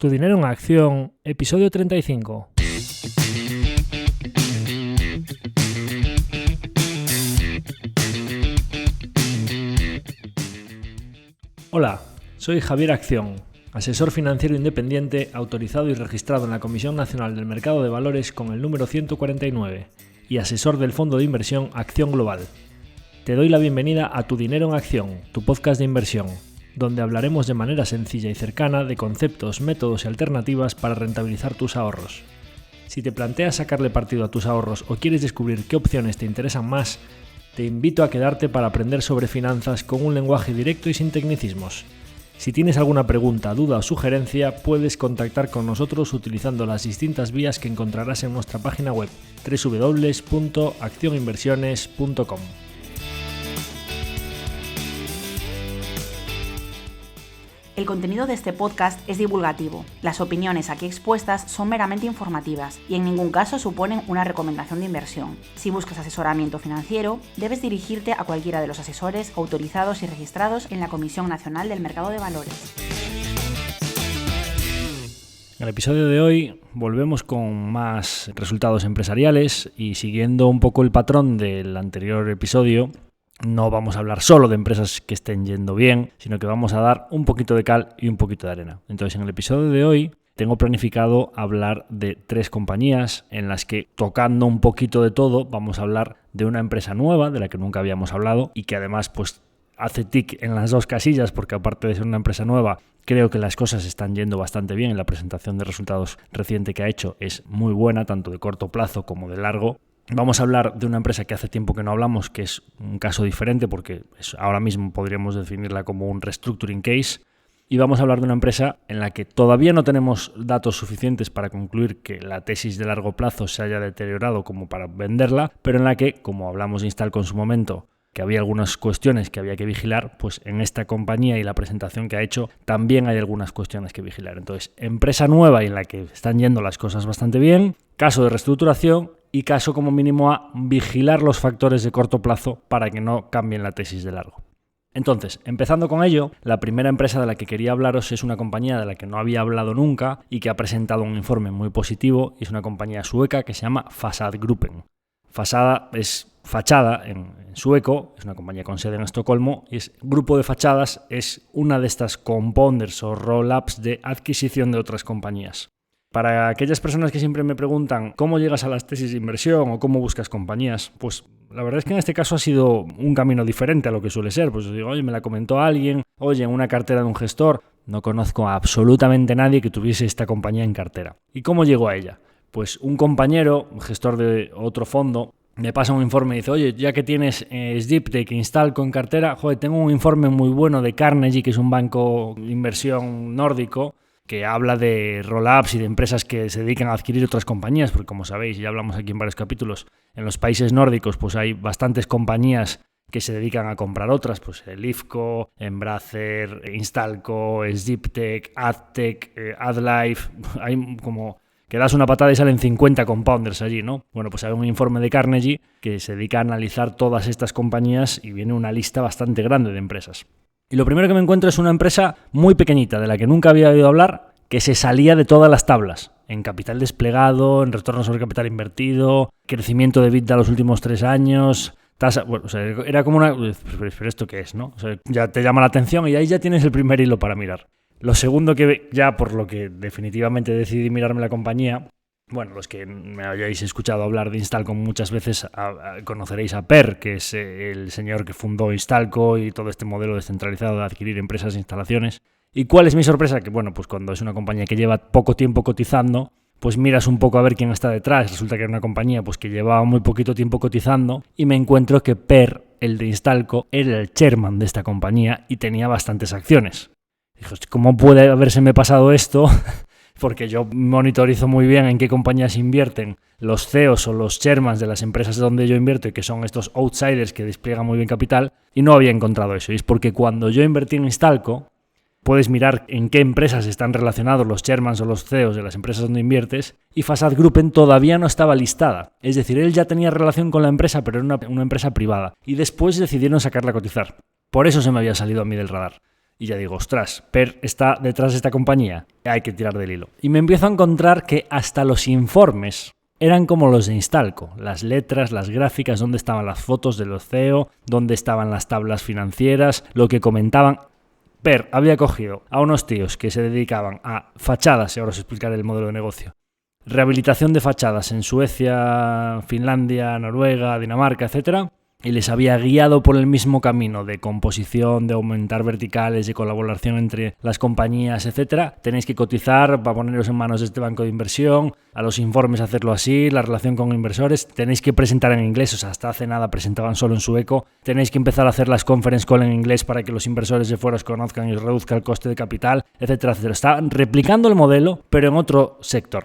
Tu dinero en acción, episodio 35. Hola, soy Javier Acción, asesor financiero independiente autorizado y registrado en la Comisión Nacional del Mercado de Valores con el número 149 y asesor del fondo de inversión Acción Global. Te doy la bienvenida a Tu dinero en acción, tu podcast de inversión, donde hablaremos de manera sencilla y cercana de conceptos, métodos y alternativas para rentabilizar tus ahorros. Si te planteas sacarle partido a tus ahorros o quieres descubrir qué opciones te interesan más, te invito a quedarte para aprender sobre finanzas con un lenguaje directo y sin tecnicismos. Si tienes alguna pregunta, duda o sugerencia, puedes contactar con nosotros utilizando las distintas vías que encontrarás en nuestra página web www.accioninversiones.com. El contenido de este podcast es divulgativo. Las opiniones aquí expuestas son meramente informativas y en ningún caso suponen una recomendación de inversión. Si buscas asesoramiento financiero, debes dirigirte a cualquiera de los asesores autorizados y registrados en la Comisión Nacional del Mercado de Valores. En el episodio de hoy volvemos con más resultados empresariales y siguiendo un poco el patrón del anterior episodio, no vamos a hablar solo de empresas que estén yendo bien, sino que vamos a dar un poquito de cal y un poquito de arena. Entonces, en el episodio de hoy tengo planificado hablar de 3 compañías en las que, tocando un poquito de todo, vamos a hablar de una empresa nueva de la que nunca habíamos hablado y que además pues hace tic en las 2 casillas porque aparte de ser una empresa nueva, creo que las cosas están yendo bastante bien. La presentación de resultados reciente que ha hecho es muy buena, tanto de corto plazo como de largo. Vamos a hablar de una empresa que hace tiempo que no hablamos, que es un caso diferente porque ahora mismo podríamos definirla como un restructuring case. Y vamos a hablar de una empresa en la que todavía no tenemos datos suficientes para concluir que la tesis de largo plazo se haya deteriorado como para venderla, pero en la que, como hablamos de Instalco en su momento, que había algunas cuestiones que había que vigilar, pues en esta compañía y la presentación que ha hecho también hay algunas cuestiones que vigilar. Entonces, empresa nueva y en la que están yendo las cosas bastante bien, caso de reestructuración y caso como mínimo a vigilar los factores de corto plazo para que no cambien la tesis de largo. Entonces, empezando con ello, la primera empresa de la que quería hablaros es una compañía de la que no había hablado nunca y que ha presentado un informe muy positivo, y es una compañía sueca que se llama Fasadgruppen. Fasada es fachada en sueco, es una compañía con sede en Estocolmo y grupo de fachadas es una de estas compounders o roll-ups de adquisición de otras compañías. Para aquellas personas que siempre me preguntan cómo llegas a las tesis de inversión o cómo buscas compañías, pues la verdad es que en este caso ha sido un camino diferente a lo que suele ser. Pues digo, oye, me la comentó alguien, oye, en una cartera de un gestor, no conozco a absolutamente nadie que tuviese esta compañía en cartera. ¿Y cómo llegó a ella? Pues un compañero, un gestor de otro fondo, me pasa un informe y dice, oye, ya que tienes SDIPTEC, Instalco en cartera, joder, tengo un informe muy bueno de Carnegie, que es un banco de inversión nórdico, que habla de roll-ups y de empresas que se dedican a adquirir otras compañías, porque como sabéis, ya hablamos aquí en varios capítulos, en los países nórdicos pues hay bastantes compañías que se dedican a comprar otras, pues el IFCO, Embracer, Instalco, SDIPTEC, AdTech, AdLife, hay como que das una patada y salen 50 compounders allí, ¿no? Bueno, pues hay un informe de Carnegie que se dedica a analizar todas estas compañías y viene una lista bastante grande de empresas. Y lo primero que me encuentro es una empresa muy pequeñita, de la que nunca había oído hablar, que se salía de todas las tablas, en capital desplegado, en retorno sobre capital invertido, crecimiento de EBITDA los últimos 3 años, tasa, bueno, o sea, era como una... ¿Pero esto qué es, no? O sea, ya te llama la atención y ahí ya tienes el primer hilo para mirar. Lo segundo que ya por lo que definitivamente decidí mirarme la compañía, bueno, los que me hayáis escuchado hablar de Instalco muchas veces conoceréis a Per, que es el señor que fundó Instalco y todo este modelo descentralizado de adquirir empresas e instalaciones. ¿Y cuál es mi sorpresa? Que bueno, pues cuando es una compañía que lleva poco tiempo cotizando, pues miras un poco a ver quién está detrás. Resulta que era una compañía pues que llevaba muy poquito tiempo cotizando y me encuentro que Per, el de Instalco, era el chairman de esta compañía y tenía bastantes acciones. Dijo, ¿cómo puede habérseme pasado esto? Porque yo monitorizo muy bien en qué compañías invierten los CEOs o los chairmans de las empresas donde yo invierto y que son estos outsiders que despliegan muy bien capital y no había encontrado eso. Y es porque cuando yo invertí en Instalco, puedes mirar en qué empresas están relacionados los chairmans o los CEOs de las empresas donde inviertes y Fasadgruppen todavía no estaba listada. Es decir, él ya tenía relación con la empresa, pero era una empresa privada. Y después decidieron sacarla a cotizar. Por eso se me había salido a mí del radar. Y ya digo, ostras, Per está detrás de esta compañía, hay que tirar del hilo. Y me empiezo a encontrar que hasta los informes eran como los de Instalco, las letras, las gráficas, dónde estaban las fotos de los CEO, dónde estaban las tablas financieras, lo que comentaban. Per había cogido a unos tíos que se dedicaban a fachadas, y ahora os explicaré el modelo de negocio, rehabilitación de fachadas en Suecia, Finlandia, Noruega, Dinamarca, etcétera, y les había guiado por el mismo camino de composición, de aumentar verticales, de colaboración entre las compañías, etcétera. Tenéis que cotizar para poneros en manos de este banco de inversión, a los informes hacerlo así, la relación con inversores, tenéis que presentar en inglés, o sea, hasta hace nada presentaban solo en sueco, tenéis que empezar a hacer las conference call en inglés para que los inversores de fuera os conozcan y os reduzca el coste de capital, etcétera, etcétera. Estaban replicando el modelo, pero en otro sector.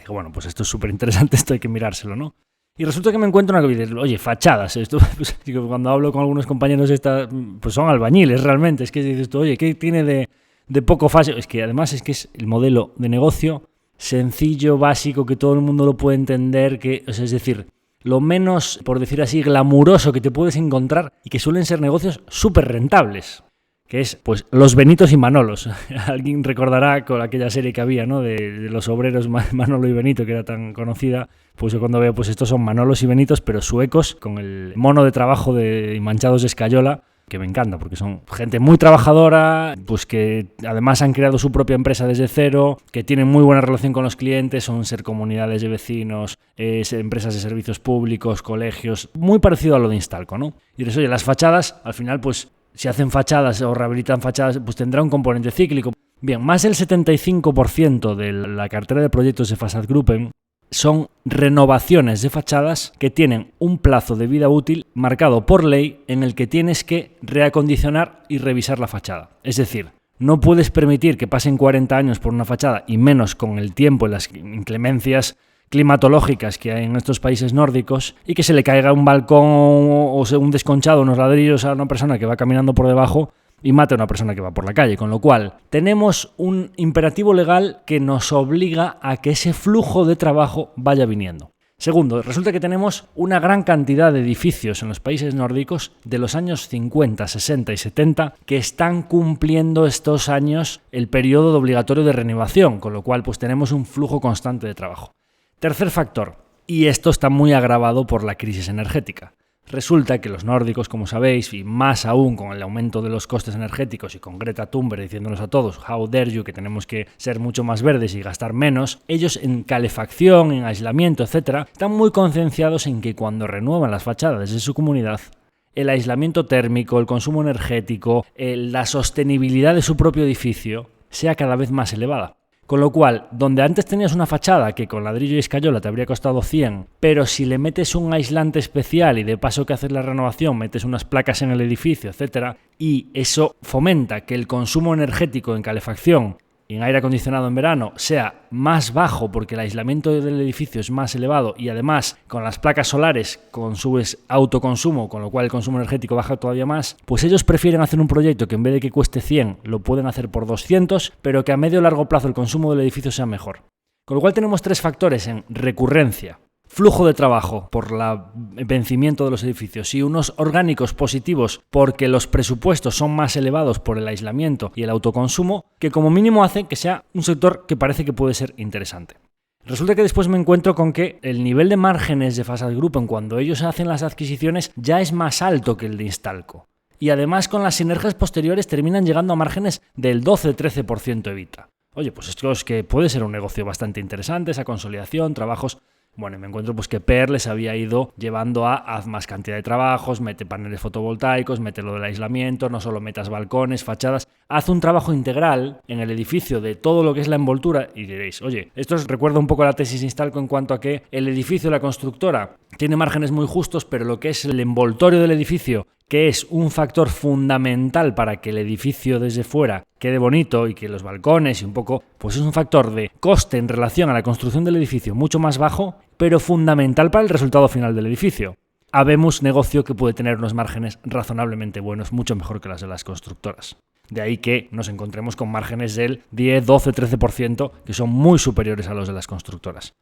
Digo, bueno, pues esto es súper interesante, esto hay que mirárselo, ¿no? Y resulta que me encuentro una cosa, oye, fachadas, esto, pues, digo, cuando hablo con algunos compañeros, pues son albañiles realmente, es que dices tú, oye, ¿qué tiene de poco fácil? Es que además es que es el modelo de negocio sencillo, básico, que todo el mundo lo puede entender, que, o sea, es decir, lo menos, por decir así, glamuroso que te puedes encontrar y que suelen ser negocios súper rentables. Que es, pues, los Benitos y Manolos. Alguien recordará con aquella serie que había, ¿no? De los obreros Manolo y Benito, que era tan conocida. Pues yo cuando veo, pues estos son Manolos y Benitos, pero suecos, con el mono de trabajo de manchados de escayola, que me encanta, porque son gente muy trabajadora, pues que además han creado su propia empresa desde cero, que tienen muy buena relación con los clientes, son ser comunidades de vecinos, empresas de servicios públicos, colegios, muy parecido a lo de Instalco, ¿no? Y dices, oye, las fachadas, al final, pues, si hacen fachadas o rehabilitan fachadas, pues tendrá un componente cíclico. Bien, más del 75% de la cartera de proyectos de Fasadgruppen son renovaciones de fachadas que tienen un plazo de vida útil marcado por ley en el que tienes que reacondicionar y revisar la fachada. Es decir, no puedes permitir que pasen 40 años por una fachada, y menos con el tiempo y las inclemencias climatológicas que hay en estos países nórdicos, y que se le caiga un balcón o un desconchado, unos ladrillos a una persona que va caminando por debajo y mate a una persona que va por la calle. Con lo cual, tenemos un imperativo legal que nos obliga a que ese flujo de trabajo vaya viniendo. Segundo, resulta que tenemos una gran cantidad de edificios en los países nórdicos de los años 50, 60 y 70 que están cumpliendo estos años el periodo obligatorio de renovación, con lo cual pues tenemos un flujo constante de trabajo. Tercer factor, y esto está muy agravado por la crisis energética. Resulta que los nórdicos, como sabéis, y más aún con el aumento de los costes energéticos y con Greta Thunberg diciéndonos a todos, how dare you, que tenemos que ser mucho más verdes y gastar menos, ellos en calefacción, en aislamiento, etcétera, están muy concienciados en que cuando renuevan las fachadas de su comunidad, el aislamiento térmico, el consumo energético, la sostenibilidad de su propio edificio sea cada vez más elevada. Con lo cual, donde antes tenías una fachada que con ladrillo y escayola te habría costado 100, pero si le metes un aislante especial y de paso que haces la renovación, metes unas placas en el edificio, etcétera, y eso fomenta que el consumo energético en calefacción y en aire acondicionado en verano sea más bajo porque el aislamiento del edificio es más elevado, y además con las placas solares consubes autoconsumo, con lo cual el consumo energético baja todavía más, pues ellos prefieren hacer un proyecto que en vez de que cueste 100 lo pueden hacer por 200, pero que a medio o largo plazo el consumo del edificio sea mejor. Con lo cual tenemos tres factores en recurrencia, flujo de trabajo por el vencimiento de los edificios y unos orgánicos positivos porque los presupuestos son más elevados por el aislamiento y el autoconsumo, que como mínimo hacen que sea un sector que parece que puede ser interesante. Resulta que después me encuentro con que el nivel de márgenes de Fasadgruppen cuando ellos hacen las adquisiciones ya es más alto que el de Instalco. Y además con las sinergias posteriores terminan llegando a márgenes del 12-13% EBITDA. Oye, pues esto es que puede ser un negocio bastante interesante, esa consolidación, trabajos. Bueno, y me encuentro pues que Per les había ido llevando a haz más cantidad de trabajos, mete paneles fotovoltaicos, mete lo del aislamiento, no solo metas balcones, fachadas, haz un trabajo integral en el edificio de todo lo que es la envoltura, y diréis, oye, esto os recuerda un poco a la tesis Instalco en cuanto a que el edificio, la constructora, tiene márgenes muy justos, pero lo que es el envoltorio del edificio, que es un factor fundamental para que el edificio desde fuera quede bonito y que los balcones y un poco, pues es un factor de coste en relación a la construcción del edificio mucho más bajo, pero fundamental para el resultado final del edificio. Habemos negocio que puede tener unos márgenes razonablemente buenos, mucho mejor que las de las constructoras. De ahí que nos encontremos con márgenes del 10, 12, 13%, que son muy superiores a los de las constructoras.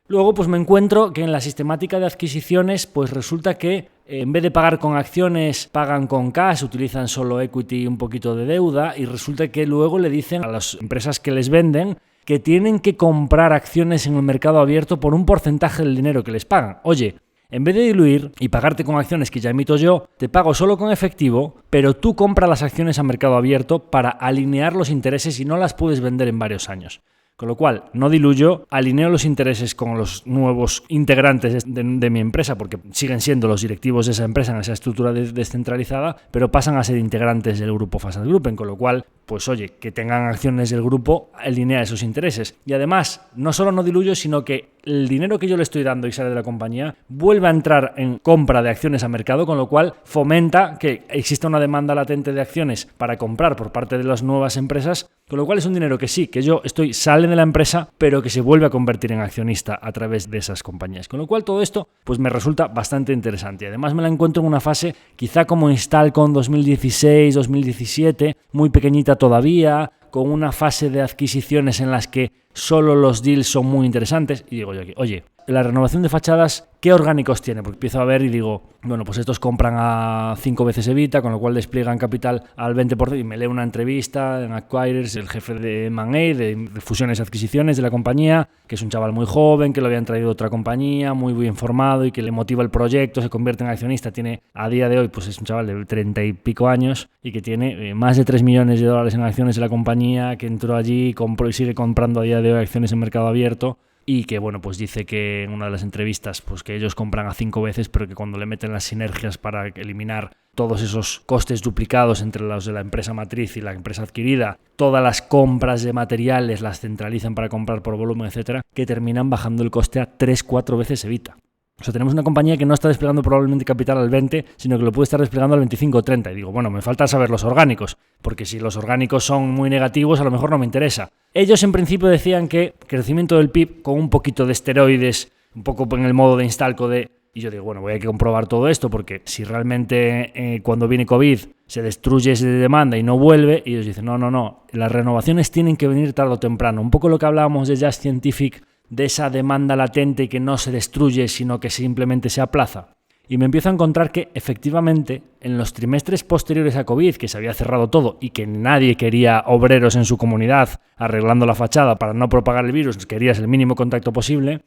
Luego pues me encuentro que en la sistemática de adquisiciones pues resulta que en vez de pagar con acciones, pagan con cash, utilizan solo equity y un poquito de deuda, y resulta que luego le dicen a las empresas que les venden que tienen que comprar acciones en el mercado abierto por un porcentaje del dinero que les pagan. Oye, en vez de diluir y pagarte con acciones que ya emito yo, te pago solo con efectivo, pero tú compras las acciones a mercado abierto para alinear los intereses y no las puedes vender en varios años. Con lo cual, no diluyo, alineo los intereses con los nuevos integrantes de mi empresa, porque siguen siendo los directivos de esa empresa en esa estructura descentralizada, pero pasan a ser integrantes del grupo Facet Gruppen, con lo cual, pues oye, que tengan acciones del grupo, alinea esos intereses. Y además, no solo no diluyo, sino que el dinero que yo le estoy dando y sale de la compañía vuelve a entrar en compra de acciones a mercado, con lo cual fomenta que exista una demanda latente de acciones para comprar por parte de las nuevas empresas, con lo cual es un dinero que sí, que yo sale de la empresa, pero que se vuelve a convertir en accionista a través de esas compañías. Con lo cual todo esto pues me resulta bastante interesante. Y además me la encuentro en una fase quizá como Instalco 2016, 2017, muy pequeñita todavía, con una fase de adquisiciones en las que solo los deals son muy interesantes. Y digo yo aquí, oye, la renovación de fachadas, ¿qué orgánicos tiene? Porque empiezo a ver y digo, bueno, pues estos compran a 5 veces EBITDA, con lo cual despliegan capital al 20%, y me leo una entrevista en Acquirers, el jefe de M&A, de fusiones y adquisiciones de la compañía, que es un chaval muy joven, que lo habían traído de otra compañía, muy bien formado y que le motiva el proyecto, se convierte en accionista, tiene a día de hoy, pues es un chaval de 30 y pico años y que tiene más de $3 millones en acciones de la compañía, que entró allí, compró y sigue comprando a día de hoy acciones en mercado abierto. Y que, bueno, pues dice que en una de las entrevistas pues que ellos compran a 5 veces, pero que cuando le meten las sinergias para eliminar todos esos costes duplicados entre los de la empresa matriz y la empresa adquirida, todas las compras de materiales las centralizan para comprar por volumen, etcétera, que terminan bajando el coste a 3-4 veces EBITDA. O sea, tenemos una compañía que no está desplegando probablemente capital al 20, sino que lo puede estar desplegando al 25 o 30. Y digo, bueno, me falta saber los orgánicos, porque si los orgánicos son muy negativos, a lo mejor no me interesa. Ellos en principio decían que crecimiento del PIB con un poquito de esteroides, un poco en el modo de Instalco de... Y yo digo, bueno, voy a comprobar todo esto, porque si realmente cuando viene COVID se destruye esa demanda y no vuelve, y ellos dicen, no, las renovaciones tienen que venir tarde o temprano. Un poco lo que hablábamos de Just Scientific, de esa demanda latente que no se destruye, sino que simplemente se aplaza. Y me empiezo a encontrar que, efectivamente, en los trimestres posteriores a COVID, que se había cerrado todo y que nadie quería obreros en su comunidad arreglando la fachada para no propagar el virus, querías el mínimo contacto posible,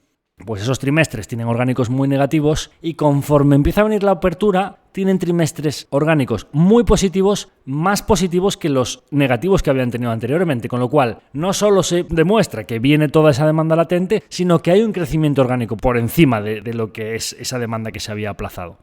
pues esos trimestres tienen orgánicos muy negativos y conforme empieza a venir la apertura, tienen trimestres orgánicos muy positivos, más positivos que los negativos que habían tenido anteriormente, con lo cual no solo se demuestra que viene toda esa demanda latente, sino que hay un crecimiento orgánico por encima de lo que es esa demanda que se había aplazado.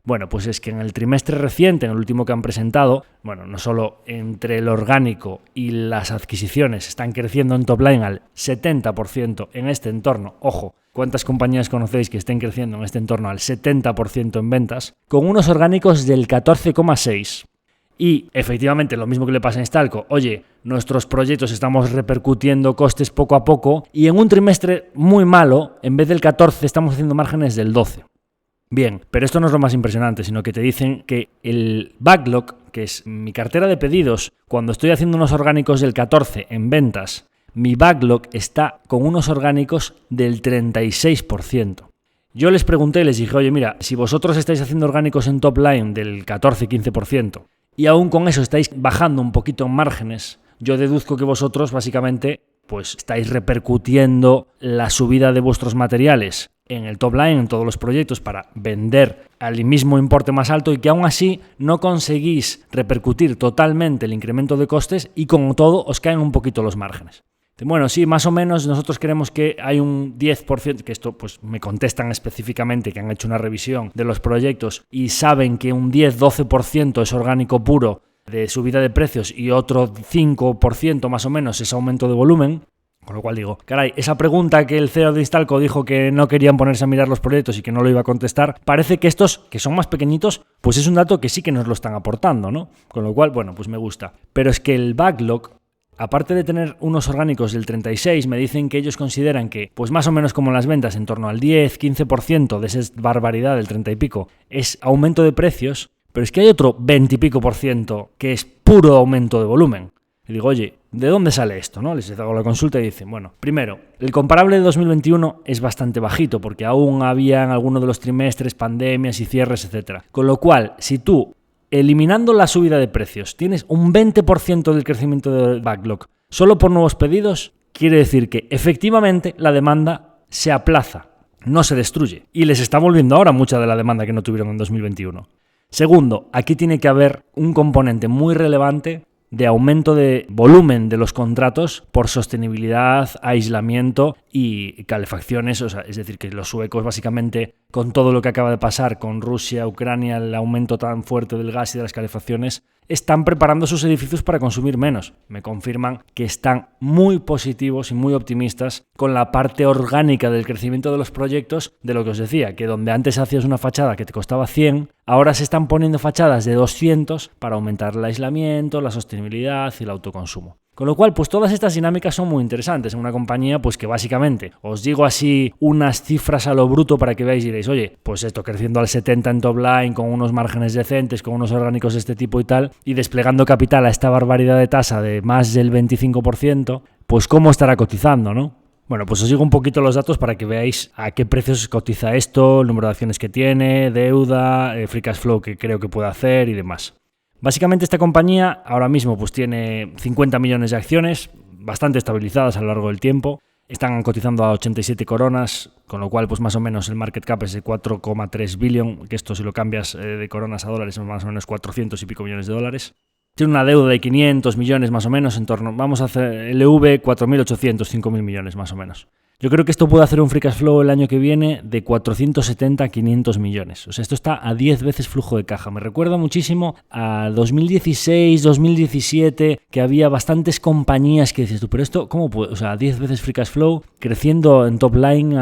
Bueno, pues es que en el trimestre reciente, en el último que han presentado, bueno, no solo entre el orgánico y las adquisiciones están creciendo en top line al 70% en este entorno, ojo, ¿cuántas compañías conocéis que estén creciendo en este entorno al 70% en ventas? Con unos orgánicos del 14,6%. Y efectivamente lo mismo que le pasa a Instalco, oye, nuestros proyectos estamos repercutiendo costes poco a poco y en un trimestre muy malo, en vez del 14 estamos haciendo márgenes del 12. Bien, pero esto no es lo más impresionante, sino que te dicen que el backlog, que es mi cartera de pedidos, cuando estoy haciendo unos orgánicos del 14 en ventas, mi backlog está con unos orgánicos del 36%. Yo les pregunté y les dije, oye, mira, si vosotros estáis haciendo orgánicos en top line del 14-15% y aún con eso estáis bajando un poquito en márgenes, yo deduzco que vosotros básicamente pues estáis repercutiendo la subida de vuestros materiales en el top line, en todos los proyectos, para vender al mismo importe más alto y que aún así no conseguís repercutir totalmente el incremento de costes y con todo os caen un poquito los márgenes. Bueno, sí, más o menos nosotros creemos que hay un 10%, que esto pues me contestan específicamente que han hecho una revisión de los proyectos y saben que un 10-12% es orgánico puro de subida de precios y otro 5% más o menos es aumento de volumen. Con lo cual digo, caray, esa pregunta que el CEO de Instalco dijo que no querían ponerse a mirar los proyectos y que no lo iba a contestar, parece que estos, que son más pequeñitos, pues es un dato que sí que nos lo están aportando, ¿no? Con lo cual, bueno, pues me gusta. Pero es que el backlog, aparte de tener unos orgánicos del 36, me dicen que ellos consideran que, pues más o menos como en las ventas, en torno al 10-15% de esa barbaridad del 30 y pico, es aumento de precios, pero es que hay otro 20 y pico % que es puro aumento de volumen. Y digo, oye, ¿de dónde sale esto? ¿No? Les hago la consulta y dicen, bueno, primero, el comparable de 2021 es bastante bajito porque aún había en algunos de los trimestres pandemias y cierres, etc. Con lo cual, si tú, eliminando la subida de precios, tienes un 20% del crecimiento del backlog solo por nuevos pedidos, quiere decir que efectivamente la demanda se aplaza, no se destruye. Y les está volviendo ahora mucha de la demanda que no tuvieron en 2021. Segundo, aquí tiene que haber un componente muy relevante de aumento de volumen de los contratos por sostenibilidad, aislamiento y calefacciones. O sea, es decir, que los suecos básicamente, con todo lo que acaba de pasar con Rusia, Ucrania, el aumento tan fuerte del gas y de las calefacciones, están preparando sus edificios para consumir menos. Me confirman que están muy positivos y muy optimistas con la parte orgánica del crecimiento de los proyectos, de lo que os decía, que donde antes hacías una fachada que te costaba 100, ahora se están poniendo fachadas de 200 para aumentar el aislamiento, la sostenibilidad y el autoconsumo. Con lo cual, pues todas estas dinámicas son muy interesantes en una compañía pues que básicamente, os digo así unas cifras a lo bruto para que veáis y diréis, oye, pues esto creciendo al 70 en top line, con unos márgenes decentes, con unos orgánicos de este tipo y tal, y desplegando capital a esta barbaridad de tasa de más del 25%, pues cómo estará cotizando, ¿no? Bueno, pues os digo un poquito los datos para que veáis a qué precios cotiza esto, el número de acciones que tiene, deuda, free cash flow que creo que puede hacer y demás. Básicamente esta compañía ahora mismo pues tiene 50 millones de acciones, bastante estabilizadas a lo largo del tiempo. Están cotizando a 87 coronas, con lo cual pues más o menos el market cap es de 4,3 billion, que esto si lo cambias de coronas a dólares son más o menos 400 y pico millones de dólares. Tiene una deuda de 500 millones más o menos, en torno, vamos a hacer LV 4.800, 5.000 millones más o menos. Yo creo que esto puede hacer un free cash flow el año que viene de 470 a 500 millones. O sea, esto está a 10 veces flujo de caja. Me recuerda muchísimo a 2016, 2017, que había bastantes compañías que dices tú, pero esto, ¿cómo puede? O sea, 10 veces free cash flow, creciendo en top line,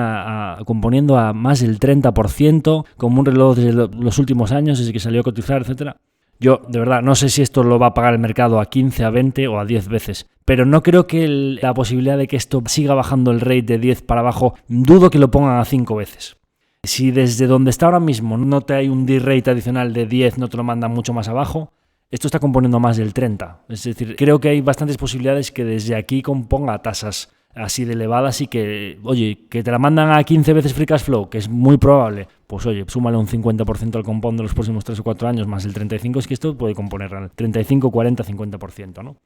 componiendo a más del 30%, como un reloj desde los últimos años, desde que salió a cotizar, etcétera. Yo, de verdad, no sé si esto lo va a pagar el mercado a 15, a 20 o a 10 veces. Pero no creo que la posibilidad de que esto siga bajando el rate de 10 para abajo, dudo que lo pongan a 5 veces. Si desde donde está ahora mismo no te hay un D-rate adicional de 10, no te lo mandan mucho más abajo, esto está componiendo más del 30. Es decir, creo que hay bastantes posibilidades que desde aquí componga tasas así de elevadas y que, oye, que te la mandan a 15 veces free cash flow, que es muy probable, pues oye, súmale un 50% al compón de los próximos 3 o 4 años más el 35%, es que esto puede componer al 35, 40, 50%, ¿no?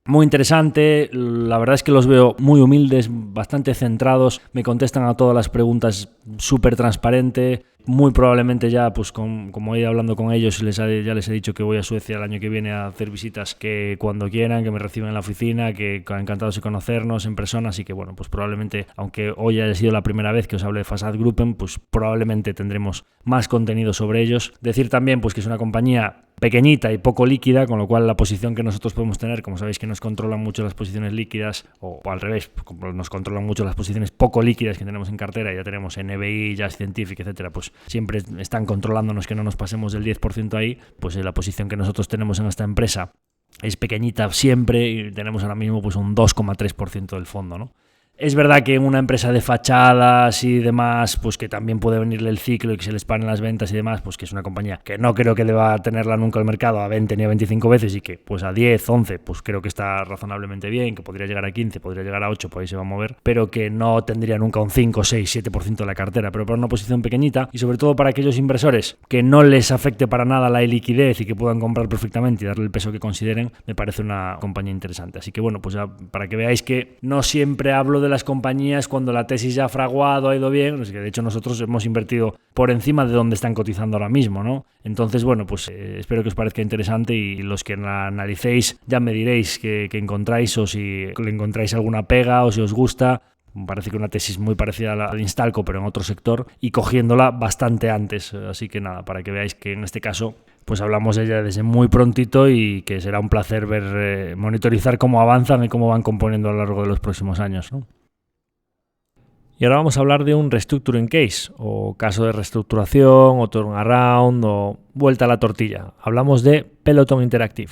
Muy interesante, la verdad es que los veo muy humildes, bastante centrados, me contestan a todas las preguntas súper transparente. Muy probablemente ya, pues como he ido hablando con ellos, ya les he dicho que voy a Suecia el año que viene a hacer visitas, que cuando quieran, que me reciban en la oficina, que encantados de conocernos en persona, así que bueno, pues probablemente, aunque hoy haya sido la primera vez que os hable de Facade Gruppen, pues probablemente tendremos más contenido sobre ellos. Decir también pues que es una compañía pequeñita y poco líquida, con lo cual la posición que nosotros podemos tener, como sabéis que nos controlan mucho las posiciones líquidas, o al revés, nos controlan mucho las posiciones poco líquidas que tenemos en cartera, ya tenemos NBI, Jazz Scientific, etcétera, pues siempre están controlándonos que no nos pasemos del 10% ahí, pues la posición que nosotros tenemos en esta empresa es pequeñita siempre y tenemos ahora mismo pues un 2,3% del fondo, ¿no? Es verdad que en una empresa de fachadas y demás, pues que también puede venirle el ciclo y que se les paren las ventas y demás, pues que es una compañía que no creo que deba tenerla nunca al mercado a 20 ni a 25 veces y que pues a 10, 11, pues creo que está razonablemente bien, que podría llegar a 15, podría llegar a 8, por ahí se va a mover, pero que no tendría nunca un 5, 6, 7% de la cartera, pero para una posición pequeñita y sobre todo para aquellos inversores que no les afecte para nada la liquidez y que puedan comprar perfectamente y darle el peso que consideren, me parece una compañía interesante. Así que bueno, pues ya para que veáis que no siempre hablo de las compañías cuando la tesis ya ha fraguado, ha ido bien, es que de hecho nosotros hemos invertido por encima de donde están cotizando ahora mismo, ¿no? Entonces, bueno, pues espero que os parezca interesante y los que la analicéis ya me diréis que encontráis o si le encontráis alguna pega o si os gusta. Me parece que una tesis muy parecida a la de Instalco, pero en otro sector y cogiéndola bastante antes. Así que nada, para que veáis que en este caso pues hablamos de ella desde muy prontito y que será un placer ver, monitorizar cómo avanzan y cómo van componiendo a lo largo de los próximos años, ¿no? Y ahora vamos a hablar de un restructuring case, o caso de reestructuración, o turnaround, o vuelta a la tortilla. Hablamos de Peloton Interactive.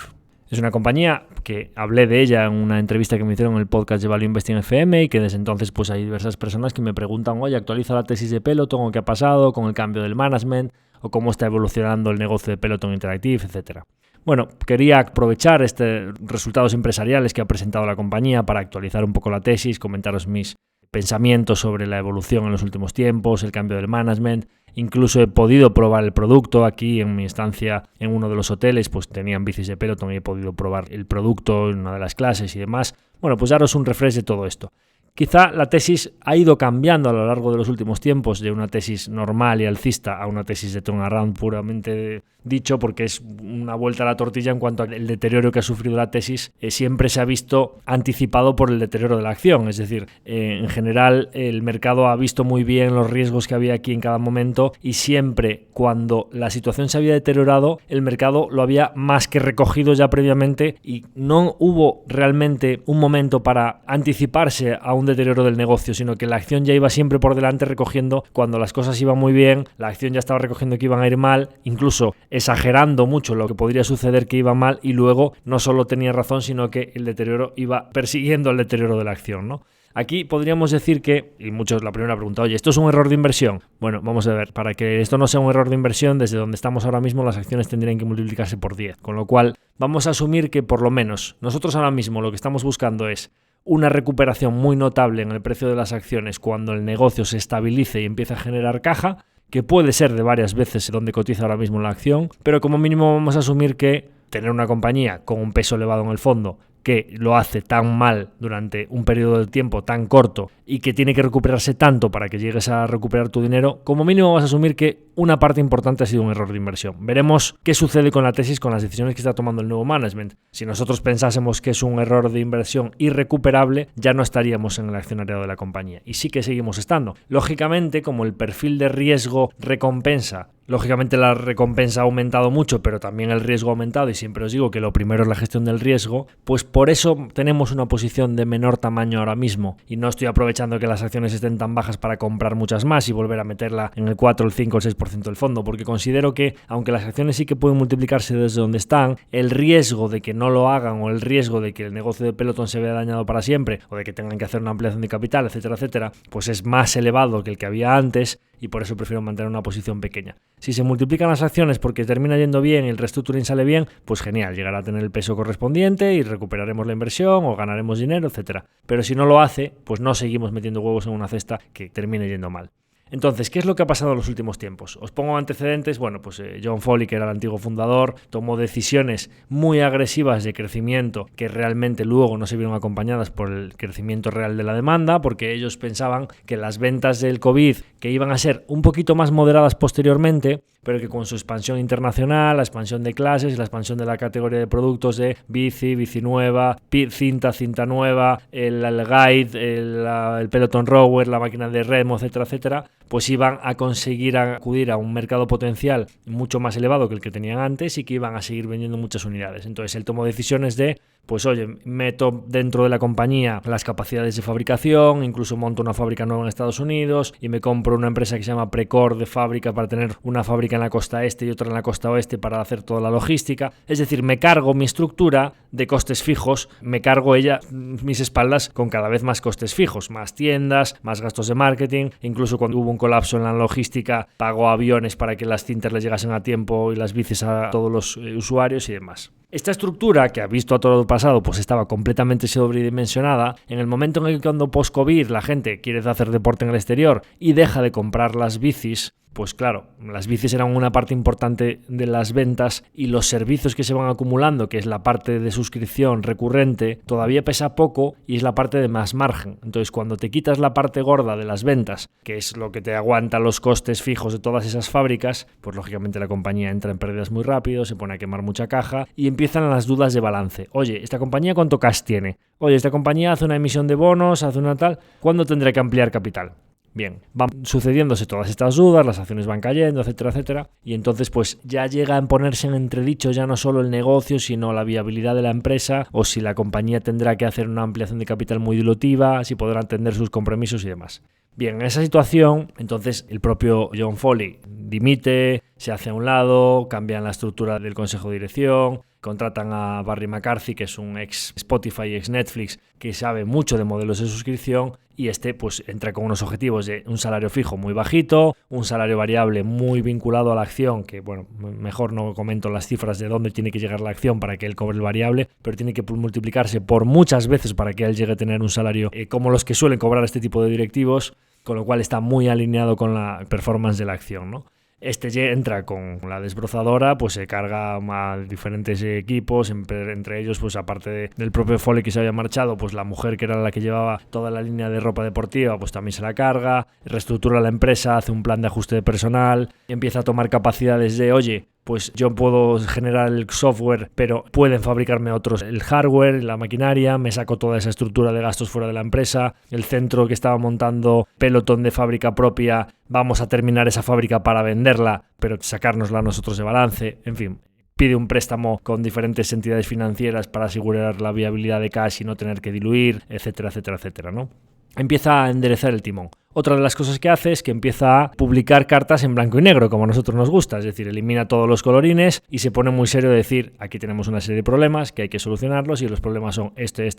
Es una compañía que hablé de ella en una entrevista que me hicieron en el podcast de Value Investing FM y que desde entonces pues hay diversas personas que me preguntan, oye, actualiza la tesis de Peloton, o qué ha pasado con el cambio del management, o cómo está evolucionando el negocio de Peloton Interactive, etcétera. Bueno, quería aprovechar estos resultados empresariales que ha presentado la compañía para actualizar un poco la tesis, comentaros mis pensamientos sobre la evolución en los últimos tiempos, el cambio del management. Incluso he podido probar el producto aquí en mi estancia en uno de los hoteles, pues tenían bicis de Peloton y he podido probar el producto en una de las clases y demás. Bueno, pues daros un refresh de todo esto. Quizá la tesis ha ido cambiando a lo largo de los últimos tiempos de una tesis normal y alcista a una tesis de turnaround puramente dicho, porque es una vuelta a la tortilla en cuanto al deterioro que ha sufrido la tesis. Siempre se ha visto anticipado por el deterioro de la acción, es decir, en general el mercado ha visto muy bien los riesgos que había aquí en cada momento y siempre cuando la situación se había deteriorado el mercado lo había más que recogido ya previamente y no hubo realmente un momento para anticiparse a un deterioro del negocio, sino que la acción ya iba siempre por delante recogiendo cuando las cosas iban muy bien, la acción ya estaba recogiendo que iban a ir mal, incluso exagerando mucho lo que podría suceder que iba mal y luego no solo tenía razón, sino que el deterioro iba persiguiendo el deterioro de la acción, ¿no? Aquí podríamos decir que, y muchos la primera pregunta, oye, ¿esto es un error de inversión? Bueno, vamos a ver, para que esto no sea un error de inversión, desde donde estamos ahora mismo las acciones tendrían que multiplicarse por 10, con lo cual vamos a asumir que por lo menos nosotros ahora mismo lo que estamos buscando es una recuperación muy notable en el precio de las acciones cuando el negocio se estabilice y empiece a generar caja, que puede ser de varias veces donde cotiza ahora mismo la acción, pero como mínimo vamos a asumir que tener una compañía con un peso elevado en el fondo que lo hace tan mal durante un periodo de tiempo tan corto y que tiene que recuperarse tanto para que llegues a recuperar tu dinero, como mínimo vas a asumir que una parte importante ha sido un error de inversión. Veremos qué sucede con la tesis, con las decisiones que está tomando el nuevo management. Si nosotros pensásemos que es un error de inversión irrecuperable, ya no estaríamos en el accionariado de la compañía. Y sí que seguimos estando. Lógicamente, como el perfil de riesgo-recompensa, lógicamente la recompensa ha aumentado mucho, pero también el riesgo ha aumentado, y siempre os digo que lo primero es la gestión del riesgo, pues por eso tenemos una posición de menor tamaño ahora mismo. Y no estoy aprovechando que las acciones estén tan bajas para comprar muchas más y volver a meterla en el 4, el 5, el 6% del fondo, porque considero que, aunque las acciones sí que pueden multiplicarse desde donde están, el riesgo de que no lo hagan o el riesgo de que el negocio de Peloton se vea dañado para siempre o de que tengan que hacer una ampliación de capital, etcétera, etcétera, pues es más elevado que el que había antes y por eso prefiero mantener una posición pequeña. Si se multiplican las acciones porque termina yendo bien y el restructuring sale bien, pues genial, llegará a tener el peso correspondiente y recuperaremos la inversión o ganaremos dinero, etcétera. Pero si no lo hace, pues no seguimos metiendo huevos en una cesta que termine yendo mal. Entonces, ¿qué es lo que ha pasado en los últimos tiempos? Os pongo antecedentes. Bueno, pues John Foley, que era el antiguo fundador, tomó decisiones muy agresivas de crecimiento que realmente luego no se vieron acompañadas por el crecimiento real de la demanda, porque ellos pensaban que las ventas del COVID, que iban a ser un poquito más moderadas posteriormente, pero que con su expansión internacional, la expansión de clases, la expansión de la categoría de productos de bici, bici nueva, cinta nueva, el guide, el Peloton Rower, la máquina de remo, etcétera, etcétera, pues iban a conseguir acudir a un mercado potencial mucho más elevado que el que tenían antes y que iban a seguir vendiendo muchas unidades. Entonces él tomó decisiones de, pues oye, meto dentro de la compañía las capacidades de fabricación, incluso monto una fábrica nueva en Estados Unidos y me compro una empresa que se llama Precor de fábrica para tener una fábrica en la costa este y otra en la costa oeste para hacer toda la logística. Es decir, me cargo mi estructura de costes fijos, me cargo mis espaldas con cada vez más costes fijos, más tiendas, más gastos de marketing, incluso cuando hubo un colapso en la logística, pagó aviones para que las cintas les llegasen a tiempo y las bicis a todos los usuarios y demás. Esta estructura, que ha visto a todo el pasado, pues estaba completamente sobredimensionada. En el momento en el que cuando post-COVID la gente quiere hacer deporte en el exterior y deja de comprar las bicis, pues claro, las bicis eran una parte importante de las ventas y los servicios que se van acumulando, que es la parte de suscripción recurrente, todavía pesa poco y es la parte de más margen. Entonces, cuando te quitas la parte gorda de las ventas, que es lo que te aguanta los costes fijos de todas esas fábricas, pues lógicamente la compañía entra en pérdidas muy rápido, se pone a quemar mucha caja y empiezan las dudas de balance. Oye, ¿esta compañía cuánto cash tiene? Oye, ¿esta compañía hace una emisión de bonos, hace una tal? ¿Cuándo tendré que ampliar capital? Bien, van sucediéndose todas estas dudas, las acciones van cayendo, etcétera, etcétera, y entonces pues ya llega a ponerse en entredicho ya no solo el negocio, sino la viabilidad de la empresa, o si la compañía tendrá que hacer una ampliación de capital muy dilutiva, si podrá atender sus compromisos y demás. Bien, en esa situación, entonces el propio John Foley dimite, se hace a un lado, cambian la estructura del consejo de dirección, contratan a Barry McCarthy, que es un ex Spotify y ex Netflix, que sabe mucho de modelos de suscripción, y pues entra con unos objetivos de un salario fijo muy bajito, un salario variable muy vinculado a la acción, que bueno, mejor no comento las cifras de dónde tiene que llegar la acción para que él cobre el variable, pero tiene que multiplicarse por muchas veces para que él llegue a tener un salario como los que suelen cobrar este tipo de directivos, con lo cual está muy alineado con la performance de la acción, ¿no? Entra con la desbrozadora, pues se carga a diferentes equipos, entre ellos, pues aparte del propio Foley que se había marchado, pues la mujer que era la que llevaba toda la línea de ropa deportiva, pues también se la carga, reestructura la empresa, hace un plan de ajuste de personal, empieza a tomar capacidades de, oye, pues yo puedo generar el software, pero pueden fabricarme otros el hardware, la maquinaria, me saco toda esa estructura de gastos fuera de la empresa, el centro que estaba montando Peloton de fábrica propia, vamos a terminar esa fábrica para venderla, pero sacárnosla nosotros de balance, en fin. Pide un préstamo con diferentes entidades financieras para asegurar la viabilidad de cash y no tener que diluir, etcétera, etcétera, etcétera, ¿no? Empieza a enderezar el timón. Otra de las cosas que hace es que empieza a publicar cartas en blanco y negro, como a nosotros nos gusta, es decir, elimina todos los colorines y se pone muy serio de decir, aquí tenemos una serie de problemas que hay que solucionarlos y los problemas son este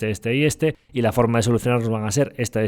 y la forma de solucionarlos van a ser esta,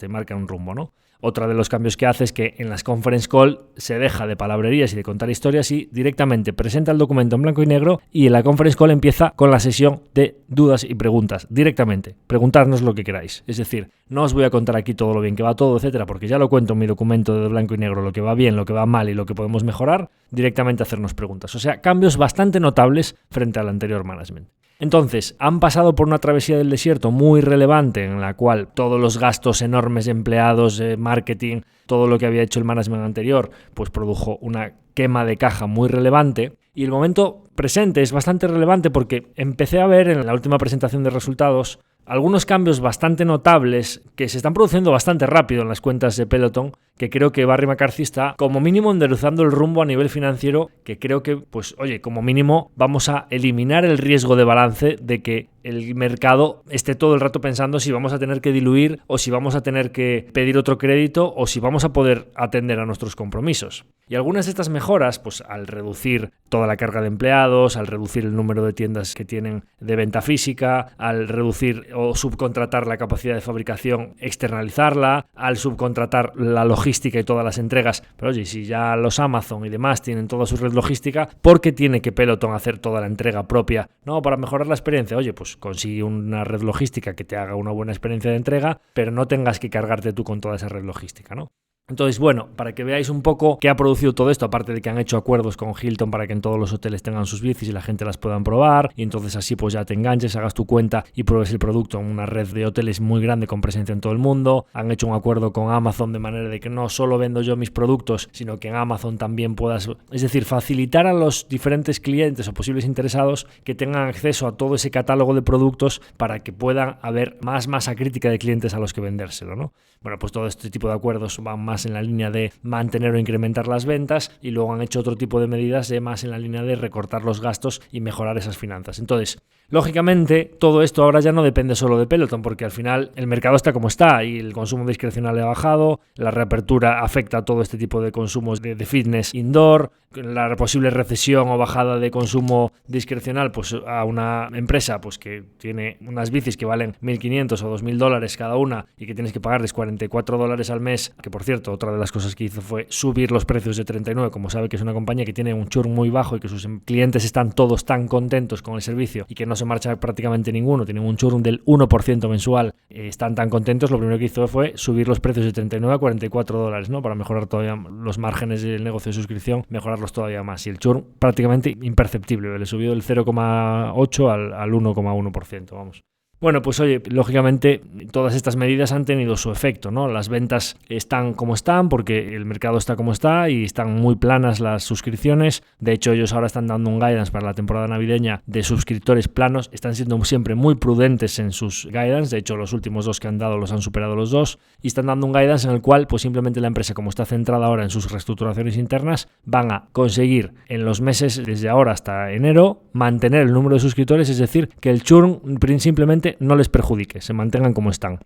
marca un rumbo, ¿no? Otra de los cambios que hace es que en las conference call se deja de palabrerías y de contar historias y directamente presenta el documento en blanco y negro y en la conference call empieza con la sesión de dudas y preguntas, directamente, preguntarnos lo que queráis, es decir, no os voy a contar aquí todo lo bien que va todo, etcétera, porque ya lo cuento en mi documento de blanco y negro, lo que va bien, lo que va mal y lo que podemos mejorar, directamente hacernos preguntas. O sea, cambios bastante notables frente al anterior management. Entonces, han pasado por una travesía del desierto muy relevante en la cual todos los gastos enormes de empleados, marketing, todo lo que había hecho el management anterior, pues produjo una quema de caja muy relevante. Y el momento presente es bastante relevante porque empecé a ver en la última presentación de resultados algunos cambios bastante notables que se están produciendo bastante rápido en las cuentas de Peloton, que creo que Barry McCarthy está como mínimo enderezando el rumbo a nivel financiero, que creo que, pues oye, como mínimo vamos a eliminar el riesgo de balance de que el mercado esté todo el rato pensando si vamos a tener que diluir o si vamos a tener que pedir otro crédito o si vamos a poder atender a nuestros compromisos. Y algunas de estas mejoras, pues al reducir toda la carga de empleados, al reducir el número de tiendas que tienen de venta física, al reducir o subcontratar la capacidad de fabricación, externalizarla, al subcontratar la logística y todas las entregas. Pero oye, si ya los Amazon y demás tienen toda su red logística, ¿por qué tiene que Peloton hacer toda la entrega propia? No, para mejorar la experiencia. Oye, pues consigue una red logística que te haga una buena experiencia de entrega, pero no tengas que cargarte tú con toda esa red logística, ¿no? Entonces, bueno, para que veáis un poco qué ha producido todo esto, aparte de que han hecho acuerdos con Hilton para que en todos los hoteles tengan sus bicis y la gente las puedan probar, y entonces así pues ya te enganches, hagas tu cuenta y pruebes el producto en una red de hoteles muy grande con presencia en todo el mundo. Han hecho un acuerdo con Amazon de manera de que no solo vendo yo mis productos, sino que en Amazon también puedas, es decir, facilitar a los diferentes clientes o posibles interesados que tengan acceso a todo ese catálogo de productos para que puedan haber más masa crítica de clientes a los que vendérselo, ¿no? Bueno, pues todo este tipo de acuerdos van más en la línea de mantener o incrementar las ventas y luego han hecho otro tipo de medidas de más en la línea de recortar los gastos y mejorar esas finanzas. Entonces, lógicamente, todo esto ahora ya no depende solo de Peloton porque al final el mercado está como está y el consumo discrecional ha bajado, la reapertura afecta a todo este tipo de consumos de fitness indoor, la posible recesión o bajada de consumo discrecional pues a una empresa pues que tiene unas bicis que valen $1.500 o $2.000 cada una y que tienes que pagarles $44 al mes, que por cierto otra de las cosas que hizo fue subir los precios de 39, como sabe que es una compañía que tiene un churn muy bajo y que sus clientes están todos tan contentos con el servicio y que no se marcha prácticamente ninguno, tienen un churn del 1% mensual, están tan contentos, lo primero que hizo fue subir los precios de 39 a $44, ¿no? Para mejorar todavía los márgenes del negocio de suscripción, mejorarlos todavía más y el churn prácticamente imperceptible, le subió del 0,8 al 1,1%, vamos. Bueno, pues oye, lógicamente todas estas medidas han tenido su efecto, ¿no? Las ventas están como están porque el mercado está como está y están muy planas las suscripciones. De hecho, ellos ahora están dando un guidance para la temporada navideña de suscriptores planos. Están siendo siempre muy prudentes en sus guidance. De hecho, los últimos dos que han dado los han superado los dos. Y están dando un guidance en el cual, pues simplemente la empresa, como está centrada ahora en sus reestructuraciones internas, van a conseguir en los meses desde ahora hasta enero mantener el número de suscriptores, es decir, que el churn simplemente no les perjudique, se mantengan como están.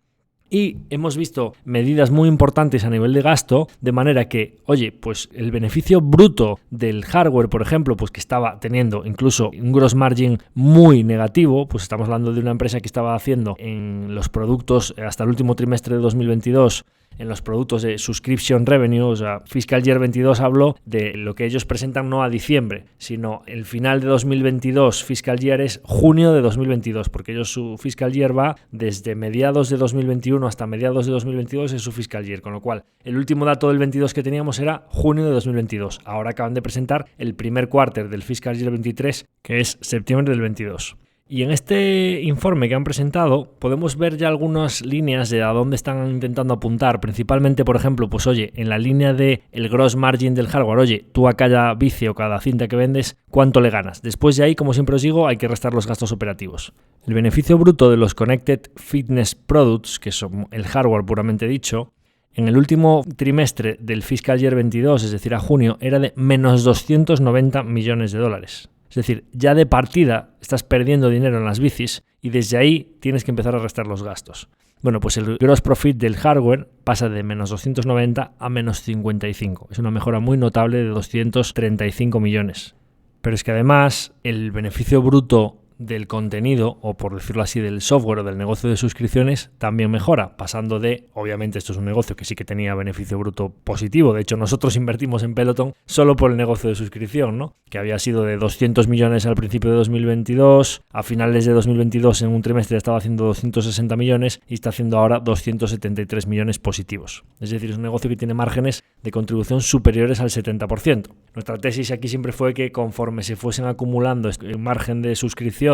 Y hemos visto medidas muy importantes a nivel de gasto, de manera que, oye, pues el beneficio bruto del hardware, por ejemplo, pues que estaba teniendo incluso un gross margin muy negativo, pues estamos hablando de una empresa que estaba haciendo en los productos hasta el último trimestre de 2022, en los productos de subscription revenue, o sea, Fiscal Year 22 hablo de lo que ellos presentan no a diciembre, sino el final de 2022, Fiscal Year es junio de 2022, porque ellos su Fiscal Year va desde mediados de 2021 hasta mediados de 2022 es su Fiscal Year, con lo cual el último dato del 22 que teníamos era junio de 2022. Ahora acaban de presentar el primer quarter del Fiscal Year 23, que es septiembre del 22. Y en este informe que han presentado podemos ver ya algunas líneas de a dónde están intentando apuntar, principalmente, por ejemplo, pues oye, en la línea de el gross margin del hardware, oye, tú a cada bici o cada cinta que vendes, ¿cuánto le ganas? Después de ahí, como siempre os digo, hay que restar los gastos operativos. El beneficio bruto de los Connected Fitness Products, que son el hardware puramente dicho, en el último trimestre del Fiscal Year 22, es decir, a junio, era de menos 290 millones de dólares. Es decir, ya de partida estás perdiendo dinero en las bicis y desde ahí tienes que empezar a restar los gastos. Bueno, pues el gross profit del hardware pasa de menos 290 a menos 55. Es una mejora muy notable de 235 millones. Pero es que además el beneficio bruto del contenido, o por decirlo así, del software o del negocio de suscripciones, también mejora, pasando de, obviamente esto es un negocio que sí que tenía beneficio bruto positivo, de hecho nosotros invertimos en Peloton solo por el negocio de suscripción, ¿no? Que había sido de 200 millones al principio de 2022, a finales de 2022 en un trimestre estaba haciendo 260 millones y está haciendo ahora 273 millones positivos. Es decir, es un negocio que tiene márgenes de contribución superiores al 70%. Nuestra tesis aquí siempre fue que conforme se fuesen acumulando el margen de suscripción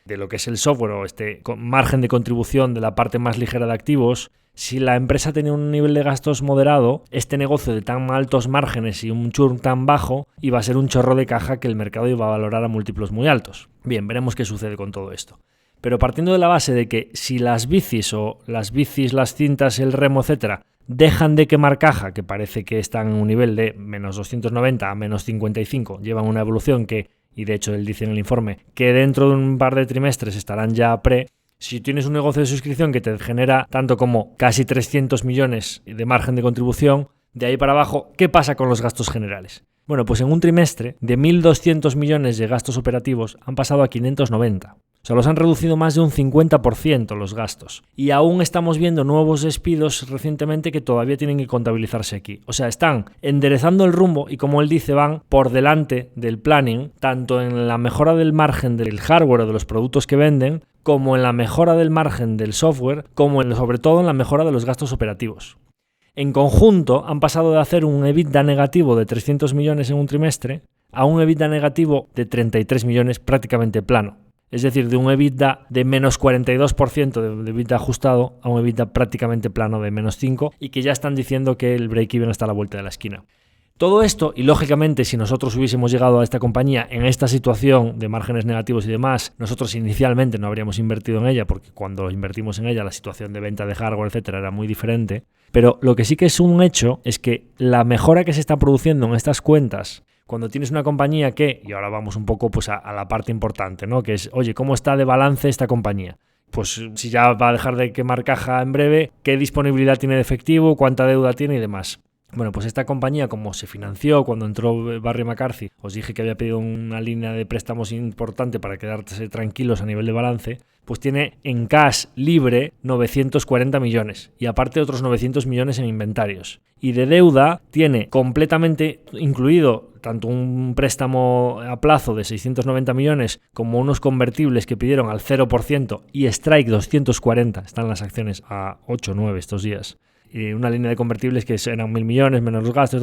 de lo que es el software o este margen de contribución de la parte más ligera de activos, si la empresa tenía un nivel de gastos moderado, este negocio de tan altos márgenes y un churn tan bajo iba a ser un chorro de caja que el mercado iba a valorar a múltiplos muy altos. Bien, veremos qué sucede con todo esto. Pero partiendo de la base de que si las bicis, las cintas, el remo, etcétera, dejan de quemar caja, que parece que están en un nivel de menos 290 a menos 55, llevan una evolución que, y de hecho él dice en el informe, que dentro de un par de trimestres estarán ya si tienes un negocio de suscripción que te genera tanto como casi 300 millones de margen de contribución, de ahí para abajo, ¿qué pasa con los gastos generales? Bueno, pues en un trimestre, de 1.200 millones de gastos operativos han pasado a 590. O sea, los han reducido más de un 50% los gastos. Y aún estamos viendo nuevos despidos recientemente que todavía tienen que contabilizarse aquí. O sea, están enderezando el rumbo y, como él dice, van por delante del planning, tanto en la mejora del margen del hardware o de los productos que venden, como en la mejora del margen del software, como sobre todo en la mejora de los gastos operativos. En conjunto, han pasado de hacer un EBITDA negativo de 300 millones en un trimestre a un EBITDA negativo de 33 millones prácticamente plano. Es decir, de un EBITDA de menos 42% de EBITDA ajustado a un EBITDA prácticamente plano de menos 5% y que ya están diciendo que el break-even está a la vuelta de la esquina. Todo esto, y lógicamente si nosotros hubiésemos llegado a esta compañía en esta situación de márgenes negativos y demás, nosotros inicialmente no habríamos invertido en ella porque cuando invertimos en ella la situación de venta de hardware, etcétera, era muy diferente. Pero lo que sí que es un hecho es que la mejora que se está produciendo en estas cuentas, cuando tienes una compañía que, y ahora vamos un poco pues a la parte importante, ¿no? Que es, oye, ¿cómo está de balance esta compañía? Pues si ya va a dejar de quemar caja en breve, ¿qué disponibilidad tiene de efectivo? ¿Cuánta deuda tiene? Y demás. Bueno, pues esta compañía, como se financió cuando entró Barry McCarthy, os dije que había pedido una línea de préstamos importante para quedarse tranquilos a nivel de balance, pues tiene en cash libre 940 millones y aparte otros 900 millones en inventarios. Y de deuda tiene completamente incluido tanto un préstamo a plazo de 690 millones como unos convertibles que pidieron al 0% y Strike 240, están las acciones a 8 o 9 estos días. Y una línea de convertibles que eran 1.000 millones menos los gastos,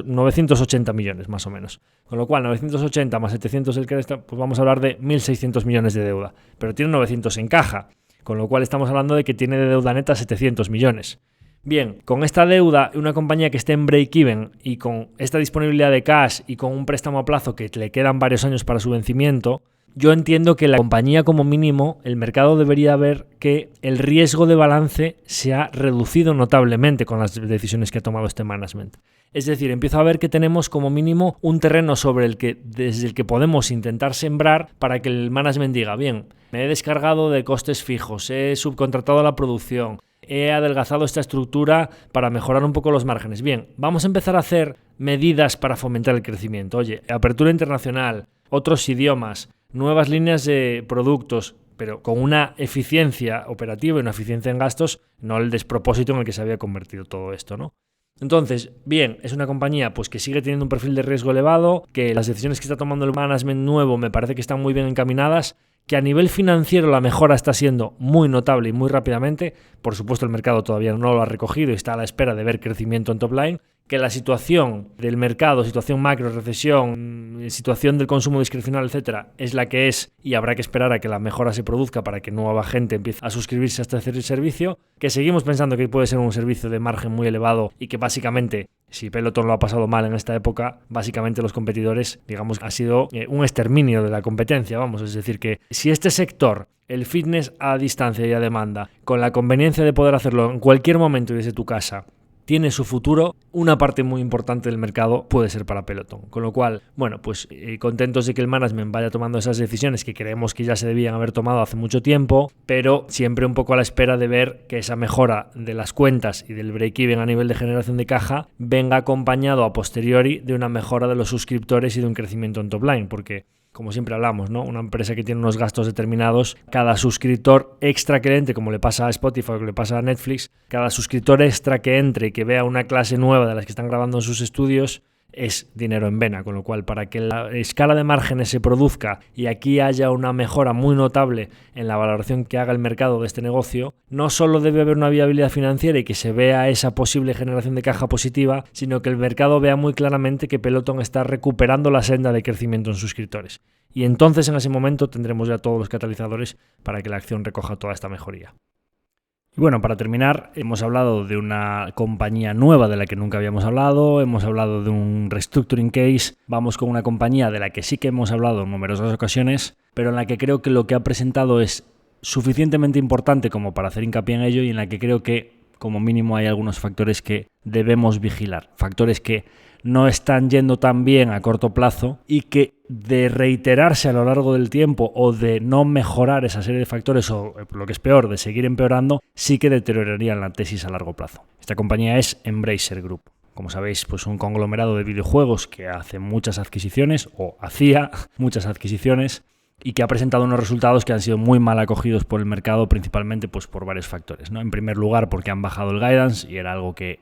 980 millones más o menos. Con lo cual, 980 más 700 el crédito, pues vamos a hablar de 1.600 millones de deuda. Pero tiene 900 en caja, con lo cual estamos hablando de que tiene de deuda neta 700 millones. Bien, con esta deuda, una compañía que esté en break-even y con esta disponibilidad de cash y con un préstamo a plazo que le quedan varios años para su vencimiento, yo entiendo que la compañía, como mínimo, el mercado debería ver que el riesgo de balance se ha reducido notablemente con las decisiones que ha tomado este management. Es decir, empiezo a ver que tenemos como mínimo un terreno desde el que podemos intentar sembrar para que el management diga, bien, me he descargado de costes fijos, he subcontratado la producción, he adelgazado esta estructura para mejorar un poco los márgenes. Bien, vamos a empezar a hacer medidas para fomentar el crecimiento. Oye, apertura internacional, otros idiomas, nuevas líneas de productos, pero con una eficiencia operativa y una eficiencia en gastos, no el despropósito en el que se había convertido todo esto, ¿no? Entonces, bien, es una compañía pues que sigue teniendo un perfil de riesgo elevado, que las decisiones que está tomando el management nuevo me parece que están muy bien encaminadas, que a nivel financiero la mejora está siendo muy notable y muy rápidamente. Por supuesto, el mercado todavía no lo ha recogido y está a la espera de ver crecimiento en top line, que la situación del mercado, situación macro, recesión, situación del consumo discrecional, etcétera, es la que es y habrá que esperar a que la mejora se produzca para que nueva gente empiece a suscribirse a este servicio, que seguimos pensando que puede ser un servicio de margen muy elevado y que básicamente, si Peloton lo ha pasado mal en esta época, básicamente los competidores, digamos, ha sido un exterminio de la competencia, vamos, es decir, que si este sector, el fitness a distancia y a demanda, con la conveniencia de poder hacerlo en cualquier momento y desde tu casa, tiene su futuro, una parte muy importante del mercado puede ser para Peloton. Con lo cual, bueno, pues contentos de que el management vaya tomando esas decisiones que creemos que ya se debían haber tomado hace mucho tiempo, pero siempre un poco a la espera de ver que esa mejora de las cuentas y del break-even a nivel de generación de caja venga acompañado a posteriori de una mejora de los suscriptores y de un crecimiento en top line, porque como siempre hablamos, ¿no? Una empresa que tiene unos gastos determinados, cada suscriptor extra que entre, como le pasa a Spotify o que le pasa a Netflix, cada suscriptor extra que entre y que vea una clase nueva de las que están grabando en sus estudios es dinero en vena, con lo cual para que la escala de márgenes se produzca y aquí haya una mejora muy notable en la valoración que haga el mercado de este negocio, no solo debe haber una viabilidad financiera y que se vea esa posible generación de caja positiva, sino que el mercado vea muy claramente que Peloton está recuperando la senda de crecimiento en suscriptores. Y entonces en ese momento tendremos ya todos los catalizadores para que la acción recoja toda esta mejoría. Y bueno, para terminar, hemos hablado de una compañía nueva de la que nunca habíamos hablado, hemos hablado de un restructuring case, vamos con una compañía de la que sí que hemos hablado en numerosas ocasiones, pero en la que creo que lo que ha presentado es suficientemente importante como para hacer hincapié en ello y en la que creo que como mínimo hay algunos factores que debemos vigilar, factores que no están yendo tan bien a corto plazo y que de reiterarse a lo largo del tiempo o de no mejorar esa serie de factores o lo que es peor, de seguir empeorando, sí que deteriorarían la tesis a largo plazo. Esta compañía es Embracer Group. Como sabéis, pues un conglomerado de videojuegos que hace muchas adquisiciones o hacía muchas adquisiciones y que ha presentado unos resultados que han sido muy mal acogidos por el mercado, principalmente pues por varios factores, ¿no? En primer lugar, porque han bajado el guidance y era algo que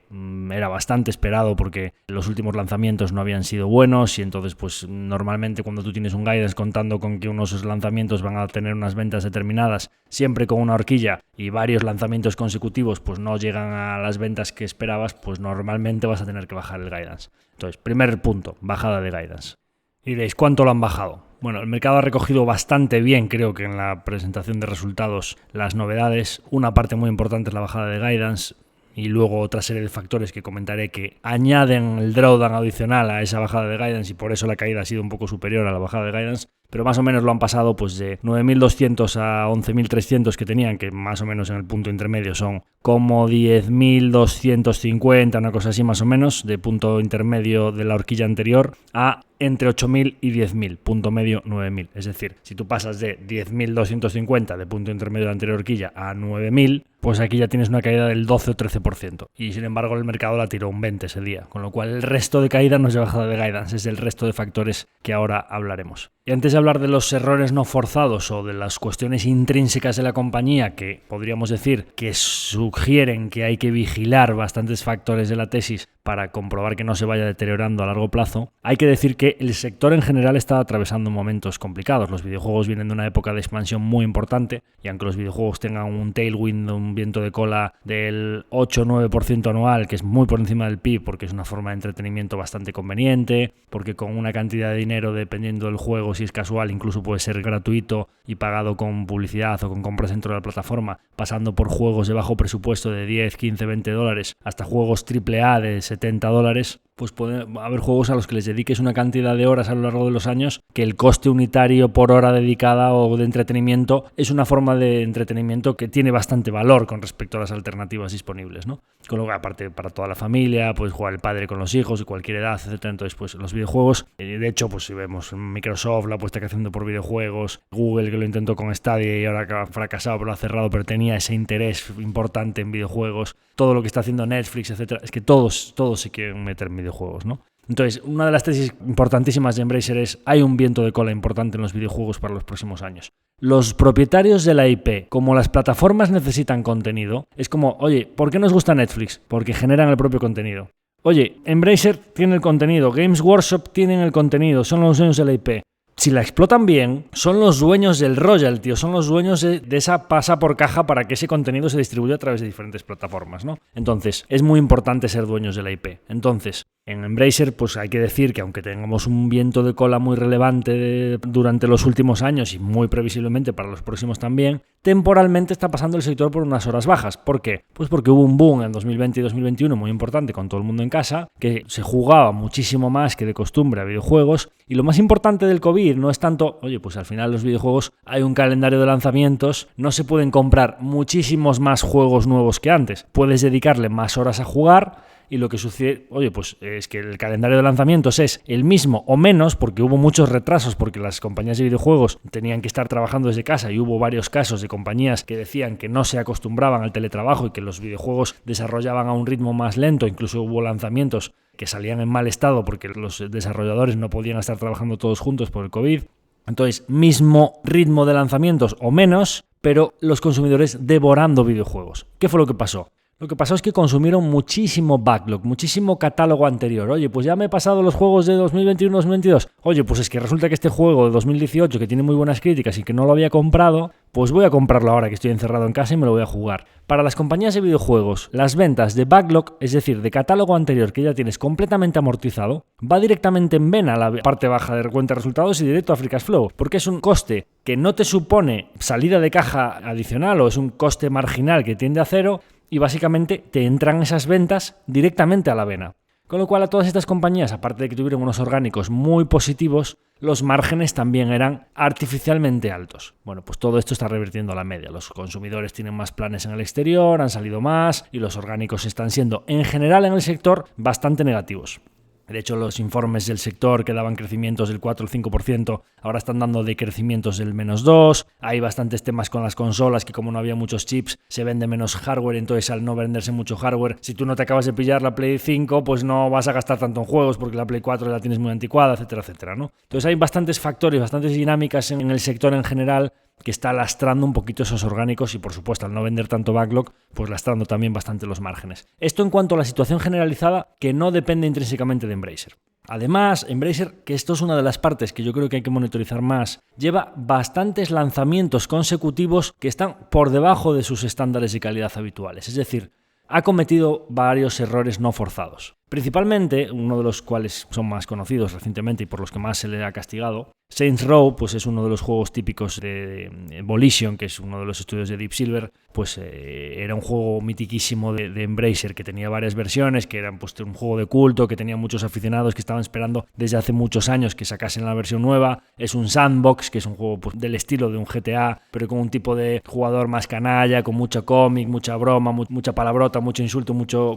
era bastante esperado porque los últimos lanzamientos no habían sido buenos y entonces pues normalmente cuando tú tienes un guidance contando con que unos lanzamientos van a tener unas ventas determinadas, siempre con una horquilla y varios lanzamientos consecutivos pues no llegan a las ventas que esperabas, pues normalmente vas a tener que bajar el guidance. Entonces, primer punto, bajada de guidance. Y diréis, ¿cuánto lo han bajado? Bueno, el mercado ha recogido bastante bien, creo que en la presentación de resultados, las novedades. Una parte muy importante es la bajada de guidance y luego otra serie de factores que comentaré que añaden el drawdown adicional a esa bajada de guidance y por eso la caída ha sido un poco superior a la bajada de guidance. Pero más o menos lo han pasado pues de 9.200 a 11.300 que tenían, que más o menos en el punto intermedio son como 10.250, una cosa así más o menos, de punto intermedio de la horquilla anterior, a entre 8.000 y 10.000, punto medio 9.000. Es decir, si tú pasas de 10.250 de punto intermedio de la anterior horquilla a 9.000, pues aquí ya tienes una caída del 12 o 13%. Y sin embargo el mercado la tiró un 20 ese día, con lo cual el resto de caída no es de bajada de guidance, es el resto de factores que ahora hablaremos. Y antes de hablar de los errores no forzados o de las cuestiones intrínsecas de la compañía que podríamos decir que sugieren que hay que vigilar bastantes factores de la tesis para comprobar que no se vaya deteriorando a largo plazo, hay que decir que el sector en general está atravesando momentos complicados. Los videojuegos vienen de una época de expansión muy importante y aunque los videojuegos tengan un tailwind, un viento de cola del 8-9% anual, que es muy por encima del PIB porque es una forma de entretenimiento bastante conveniente, porque con una cantidad de dinero, dependiendo del juego, si es casual, incluso puede ser gratuito y pagado con publicidad o con compras dentro de la plataforma, pasando por juegos de bajo presupuesto de 10, 15, $20 hasta juegos AAA de $70, pues puede haber juegos a los que les dediques una cantidad de horas a lo largo de los años que el coste unitario por hora dedicada o de entretenimiento es una forma de entretenimiento que tiene bastante valor con respecto a las alternativas disponibles, ¿no? Con lo que aparte para toda la familia, puedes jugar el padre con los hijos de cualquier edad, etcétera. Entonces, pues los videojuegos, de hecho, pues si vemos Microsoft, la apuesta que haciendo por videojuegos, Google que lo intentó con Stadia y ahora que ha fracasado, pero lo ha cerrado, pero tenía ese interés importante en videojuegos, todo lo que está haciendo Netflix, etcétera, es que todos se quieren meter en videojuegos, ¿no? Entonces, una de las tesis importantísimas de Embracer es: hay un viento de cola importante en los videojuegos para los próximos años. Los propietarios de la IP, como las plataformas necesitan contenido, es como, oye, ¿por qué nos gusta Netflix? Porque generan el propio contenido. Oye, Embracer tiene el contenido, Games Workshop tienen el contenido, son los dueños de la IP. Si la explotan bien, son los dueños del royalty, son los dueños de esa pasa por caja para que ese contenido se distribuya a través de diferentes plataformas, ¿no? Entonces, es muy importante ser dueños de la IP. Entonces, en Embracer, pues hay que decir que aunque tengamos un viento de cola muy relevante durante los últimos años y muy previsiblemente para los próximos también, temporalmente está pasando el sector por unas horas bajas. ¿Por qué? Pues porque hubo un boom en 2020 y 2021 muy importante con todo el mundo en casa, que se jugaba muchísimo más que de costumbre a videojuegos, y lo más importante del COVID no es tanto, oye, pues al final los videojuegos hay un calendario de lanzamientos, no se pueden comprar muchísimos más juegos nuevos que antes, puedes dedicarle más horas a jugar. Y lo que sucede, oye, pues es que el calendario de lanzamientos es el mismo o menos, porque hubo muchos retrasos, porque las compañías de videojuegos tenían que estar trabajando desde casa y hubo varios casos de compañías que decían que no se acostumbraban al teletrabajo y que los videojuegos desarrollaban a un ritmo más lento. Incluso hubo lanzamientos que salían en mal estado porque los desarrolladores no podían estar trabajando todos juntos por el COVID. Entonces, mismo ritmo de lanzamientos o menos, pero los consumidores devorando videojuegos. ¿Qué fue lo que pasó? Lo que pasó es que consumieron muchísimo backlog, muchísimo catálogo anterior. Oye, pues ya me he pasado los juegos de 2021-2022. Oye, pues es que resulta que este juego de 2018, que tiene muy buenas críticas y que no lo había comprado, pues voy a comprarlo ahora que estoy encerrado en casa y me lo voy a jugar. Para las compañías de videojuegos, las ventas de backlog, es decir, de catálogo anterior que ya tienes completamente amortizado, va directamente en vena a la parte baja de cuenta de resultados y directo a Free Cash Flow, porque es un coste que no te supone salida de caja adicional o es un coste marginal que tiende a cero, y básicamente te entran esas ventas directamente a la vena. Con lo cual a todas estas compañías, aparte de que tuvieron unos orgánicos muy positivos, los márgenes también eran artificialmente altos. Bueno, pues todo esto está revirtiendo a la media. Los consumidores tienen más planes en el exterior, han salido más y los orgánicos están siendo, en general en el sector, bastante negativos. De hecho, los informes del sector que daban crecimientos del 4 o 5%, ahora están dando decrecimientos del -2%. Hay bastantes temas con las consolas que, como no había muchos chips, se vende menos hardware. Entonces, al no venderse mucho hardware, si tú no te acabas de pillar la Play 5, pues no vas a gastar tanto en juegos porque la Play 4 la tienes muy anticuada, etcétera, etcétera, ¿no? Entonces, hay bastantes factores, bastantes dinámicas en el sector en general que está lastrando un poquito esos orgánicos y, por supuesto, al no vender tanto backlog, pues lastrando también bastante los márgenes. Esto en cuanto a la situación generalizada que no depende intrínsecamente de Embracer. Además, Embracer, que esto es una de las partes que yo creo que hay que monitorizar más, lleva bastantes lanzamientos consecutivos que están por debajo de sus estándares de calidad habituales. Es decir, ha cometido varios errores no forzados. Principalmente, uno de los cuales son más conocidos recientemente y por los que más se le ha castigado, Saints Row, pues es uno de los juegos típicos de Volition, que es uno de los estudios de Deep Silver, pues era un juego mitiquísimo de Embracer, que tenía varias versiones, que era pues, un juego de culto, que tenía muchos aficionados que estaban esperando desde hace muchos años que sacasen la versión nueva. Es un sandbox, que es un juego pues, del estilo de un GTA, pero con un tipo de jugador más canalla, con mucho cómic, mucha broma, mucha palabrota, mucho insulto, mucho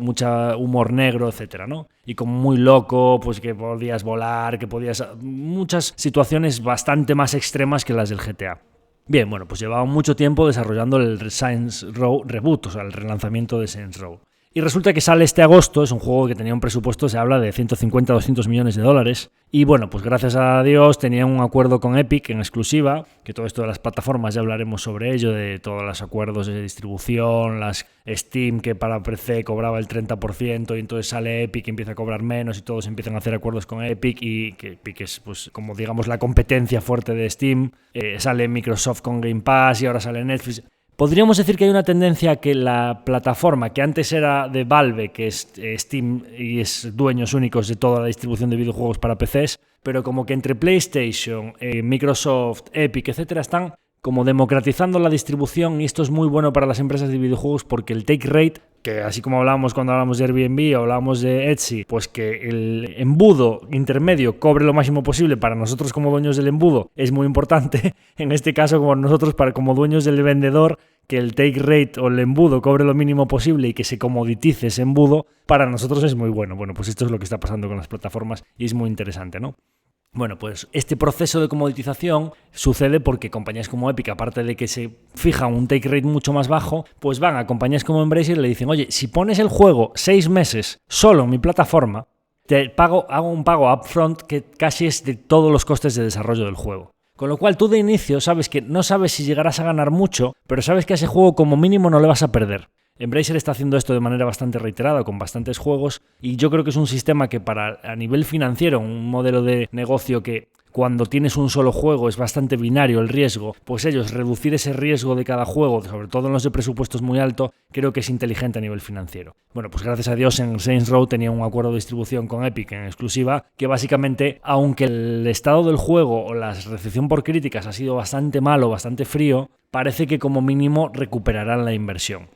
humor negro, etcétera, ¿no? Y como muy loco, pues que podías volar, que podías... muchas situaciones bastante más extremas que las del GTA. Bien, bueno, pues llevaba mucho tiempo desarrollando el Saints Row Reboot, o sea, el relanzamiento de Saints Row. Y resulta que sale este agosto, es un juego que tenía un presupuesto, se habla de 150 a 200 millones de dólares. Y bueno, pues gracias a Dios tenía un acuerdo con Epic en exclusiva, que todo esto de las plataformas ya hablaremos sobre ello, de todos los acuerdos de distribución, las Steam que para PC cobraba el 30% y entonces sale Epic y empieza a cobrar menos y todos empiezan a hacer acuerdos con Epic y que Epic es pues como digamos la competencia fuerte de Steam. Sale Microsoft con Game Pass y ahora sale Netflix. Podríamos decir que hay una tendencia a que la plataforma que antes era de Valve, que es Steam y es dueños únicos de toda la distribución de videojuegos para PCs, pero como que entre PlayStation, Microsoft, Epic, etcétera, están como democratizando la distribución y esto es muy bueno para las empresas de videojuegos porque el take rate que así como hablábamos cuando hablamos de Airbnb o hablábamos de Etsy, pues que el embudo intermedio cobre lo máximo posible para nosotros como dueños del embudo es muy importante. En este caso, como nosotros como dueños del vendedor, que el take rate o el embudo cobre lo mínimo posible y que se comoditice ese embudo, para nosotros es muy bueno. Bueno, pues esto es lo que está pasando con las plataformas y es muy interesante, ¿no? Bueno, pues este proceso de comoditización sucede porque compañías como Epic, aparte de que se fijan un take rate mucho más bajo, pues van a compañías como Embracer y le dicen, oye, si pones el juego 6 meses solo en mi plataforma, hago un pago upfront que casi es de todos los costes de desarrollo del juego. Con lo cual tú de inicio sabes que no sabes si llegarás a ganar mucho, pero sabes que a ese juego como mínimo no le vas a perder. Embracer está haciendo esto de manera bastante reiterada con bastantes juegos y yo creo que es un sistema que a nivel financiero, un modelo de negocio que cuando tienes un solo juego es bastante binario el riesgo, pues ellos reducir ese riesgo de cada juego, sobre todo en los de presupuestos muy alto, creo que es inteligente a nivel financiero. Bueno, pues gracias a Dios en Saints Row tenía un acuerdo de distribución con Epic en exclusiva que básicamente, aunque el estado del juego o la recepción por críticas ha sido bastante malo, bastante frío, parece que como mínimo recuperarán la inversión.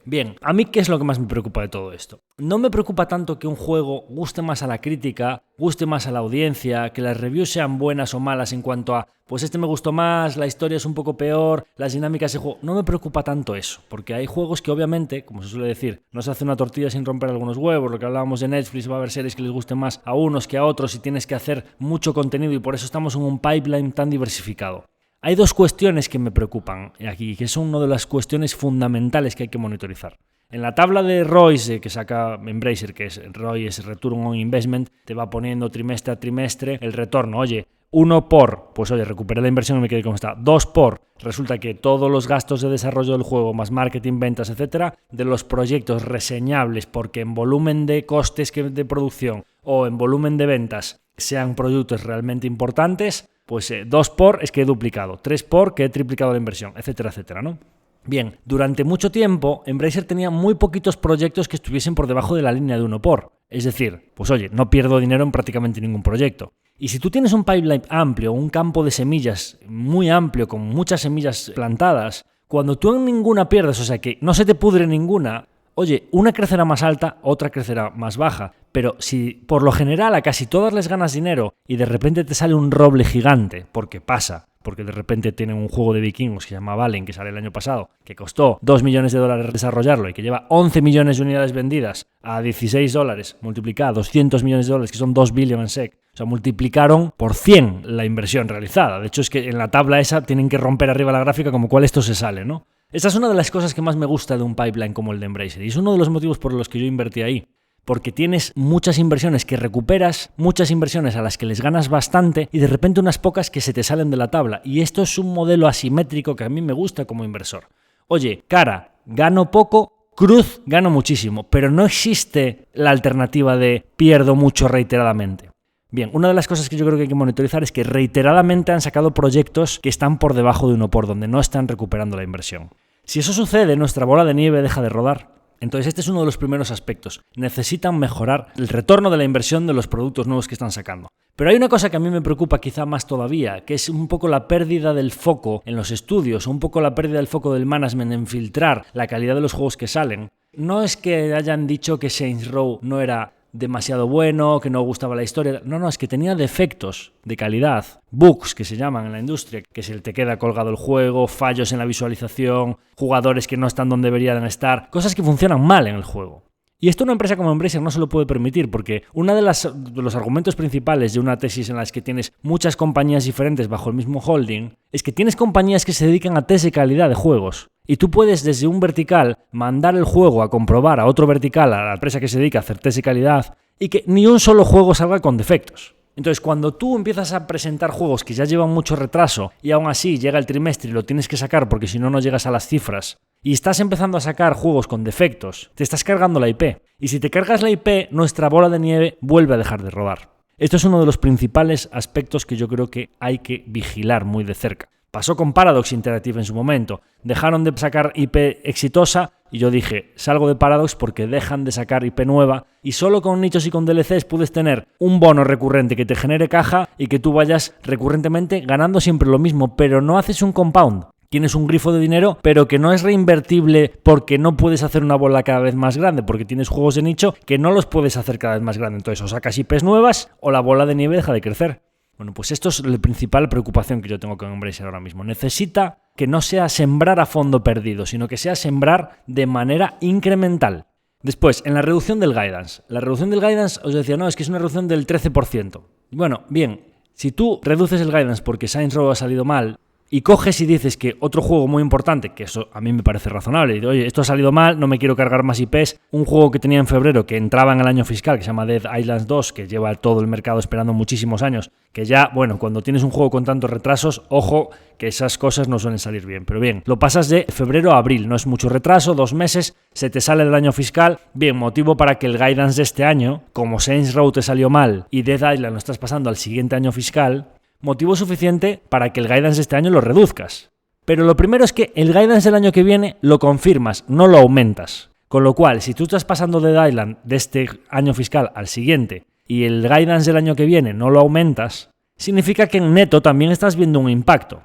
Bien, ¿a mí qué es lo que más me preocupa de todo esto? No me preocupa tanto que un juego guste más a la crítica, guste más a la audiencia, que las reviews sean buenas o malas en cuanto a, pues este me gustó más, la historia es un poco peor, las dinámicas de juego. No me preocupa tanto eso, porque hay juegos que obviamente, como se suele decir, no se hace una tortilla sin romper algunos huevos, lo que hablábamos de Netflix, va a haber series que les gusten más a unos que a otros y tienes que hacer mucho contenido y por eso estamos en un pipeline tan diversificado. Hay dos cuestiones que me preocupan aquí, que son una de las cuestiones fundamentales que hay que monitorizar. En la tabla de ROIs que saca Embracer, que es ROI, es Return on Investment, te va poniendo trimestre a trimestre el retorno. Oye, 1 por, pues oye, recuperé la inversión y me quedé como está. 2 por, resulta que todos los gastos de desarrollo del juego, más marketing, ventas, etcétera, de los proyectos reseñables, porque en volumen de costes de producción o en volumen de ventas sean productos realmente importantes, pues 2 por es que he duplicado, 3 por que he triplicado la inversión, etcétera, etcétera, ¿no? Bien, durante mucho tiempo Embracer tenía muy poquitos proyectos que estuviesen por debajo de la línea de 1 por. Es decir, pues oye, no pierdo dinero en prácticamente ningún proyecto. Y si tú tienes un pipeline amplio, un campo de semillas muy amplio, con muchas semillas plantadas, cuando tú en ninguna pierdes, o sea que no se te pudre ninguna, oye, una crecerá más alta, otra crecerá más baja, pero si por lo general a casi todas les ganas dinero y de repente te sale un roble gigante, porque pasa, porque de repente tienen un juego de vikingos que se llama Valen, que sale el año pasado, que costó $2 millones desarrollarlo y que lleva 11 millones de unidades vendidas a $16, multiplicada 200 millones de dólares, que son 2 billion en SEC. O sea, multiplicaron por 100 la inversión realizada. De hecho, es que en la tabla esa tienen que romper arriba la gráfica como cuál esto se sale, ¿no? Esa es una de las cosas que más me gusta de un pipeline como el de Embracer y es uno de los motivos por los que yo invertí ahí. Porque tienes muchas inversiones que recuperas, muchas inversiones a las que les ganas bastante y de repente unas pocas que se te salen de la tabla. Y esto es un modelo asimétrico que a mí me gusta como inversor. Oye, cara, gano poco, cruz, gano muchísimo, pero no existe la alternativa de pierdo mucho reiteradamente. Bien, una de las cosas que yo creo que hay que monitorizar es que reiteradamente han sacado proyectos que están por debajo de 1 por, donde no están recuperando la inversión. Si eso sucede, nuestra bola de nieve deja de rodar. Entonces este es uno de los primeros aspectos. Necesitan mejorar el retorno de la inversión de los productos nuevos que están sacando. Pero hay una cosa que a mí me preocupa quizá más todavía, que es un poco la pérdida del foco en los estudios, un poco la pérdida del foco del management en filtrar la calidad de los juegos que salen. No es que hayan dicho que Saints Row no era demasiado bueno, que no gustaba la historia. No, es que tenía defectos de calidad, bugs que se llaman en la industria, que se te queda colgado el juego, fallos en la visualización, jugadores que no están donde deberían estar, cosas que funcionan mal en el juego. Y esto una empresa como Embracer no se lo puede permitir porque uno de los argumentos principales de una tesis en las que tienes muchas compañías diferentes bajo el mismo holding es que tienes compañías que se dedican a test de calidad de juegos. Y tú puedes desde un vertical mandar el juego a comprobar a otro vertical, a la empresa que se dedica a hacer test de calidad, y que ni un solo juego salga con defectos. Entonces, cuando tú empiezas a presentar juegos que ya llevan mucho retraso y aún así llega el trimestre y lo tienes que sacar porque si no, no llegas a las cifras, y estás empezando a sacar juegos con defectos, te estás cargando la IP. Y si te cargas la IP, nuestra bola de nieve vuelve a dejar de rodar. Esto es uno de los principales aspectos que yo creo que hay que vigilar muy de cerca. Pasó con Paradox Interactive en su momento. Dejaron de sacar IP exitosa y yo dije, salgo de Paradox porque dejan de sacar IP nueva y solo con nichos y con DLCs puedes tener un bono recurrente que te genere caja y que tú vayas recurrentemente ganando siempre lo mismo, pero no haces un compound. tienes un grifo de dinero, pero que no es reinvertible porque no puedes hacer una bola cada vez más grande, porque tienes juegos de nicho que no los puedes hacer cada vez más grandes. Entonces o sacas IPs nuevas o la bola de nieve deja de crecer. Bueno, pues esto es la principal preocupación que yo tengo con Embracer ahora mismo. Necesita que no sea sembrar a fondo perdido, sino que sea sembrar de manera incremental. Después, en la reducción del guidance. La reducción del guidance, os decía, no, es que es una reducción del 13%. Bueno, bien, si tú reduces el guidance porque Saints Row ha salido mal y coges y dices que otro juego muy importante, que eso a mí me parece razonable, y oye, esto ha salido mal, no me quiero cargar más IPs, un juego que tenía en febrero que entraba en el año fiscal, que se llama Dead Island 2, que lleva todo el mercado esperando muchísimos años, que ya, bueno, cuando tienes un juego con tantos retrasos, ojo, que esas cosas no suelen salir bien. Pero bien, lo pasas de febrero a abril, no es mucho retraso, 2 meses, se te sale del año fiscal. Bien, motivo para que el guidance de este año, como Saints Row te salió mal y Dead Island lo estás pasando al siguiente año fiscal, motivo suficiente para que el guidance de este año lo reduzcas. Pero lo primero es que el guidance del año que viene lo confirmas, no lo aumentas. Con lo cual, si tú estás pasando Dead Island de este año fiscal al siguiente y el guidance del año que viene no lo aumentas, significa que en neto también estás viendo un impacto.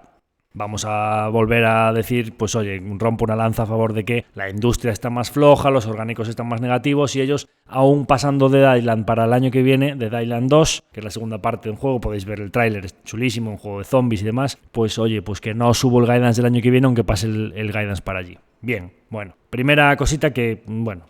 Vamos a volver a decir, pues oye, rompo una lanza a favor de que la industria está más floja, los orgánicos están más negativos y ellos, aún pasando Dead Island para el año que viene, Dead Island 2, que es la segunda parte de un juego, podéis ver el tráiler, es chulísimo, un juego de zombies y demás, pues oye, pues que no subo el guidance del año que viene aunque pase el guidance para allí. Bien, bueno, primera cosita que, bueno.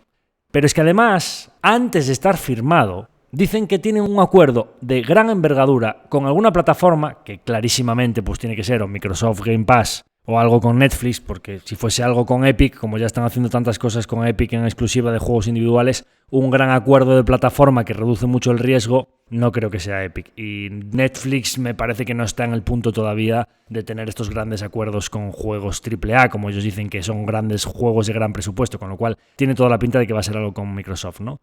Pero es que además, antes de estar firmado, dicen que tienen un acuerdo de gran envergadura con alguna plataforma, que clarísimamente pues tiene que ser o Microsoft Game Pass o algo con Netflix, porque si fuese algo con Epic, como ya están haciendo tantas cosas con Epic en exclusiva de juegos individuales, un gran acuerdo de plataforma que reduce mucho el riesgo, no creo que sea Epic. Y Netflix me parece que no está en el punto todavía de tener estos grandes acuerdos con juegos AAA, como ellos dicen que son grandes juegos de gran presupuesto, con lo cual tiene toda la pinta de que va a ser algo con Microsoft, ¿no?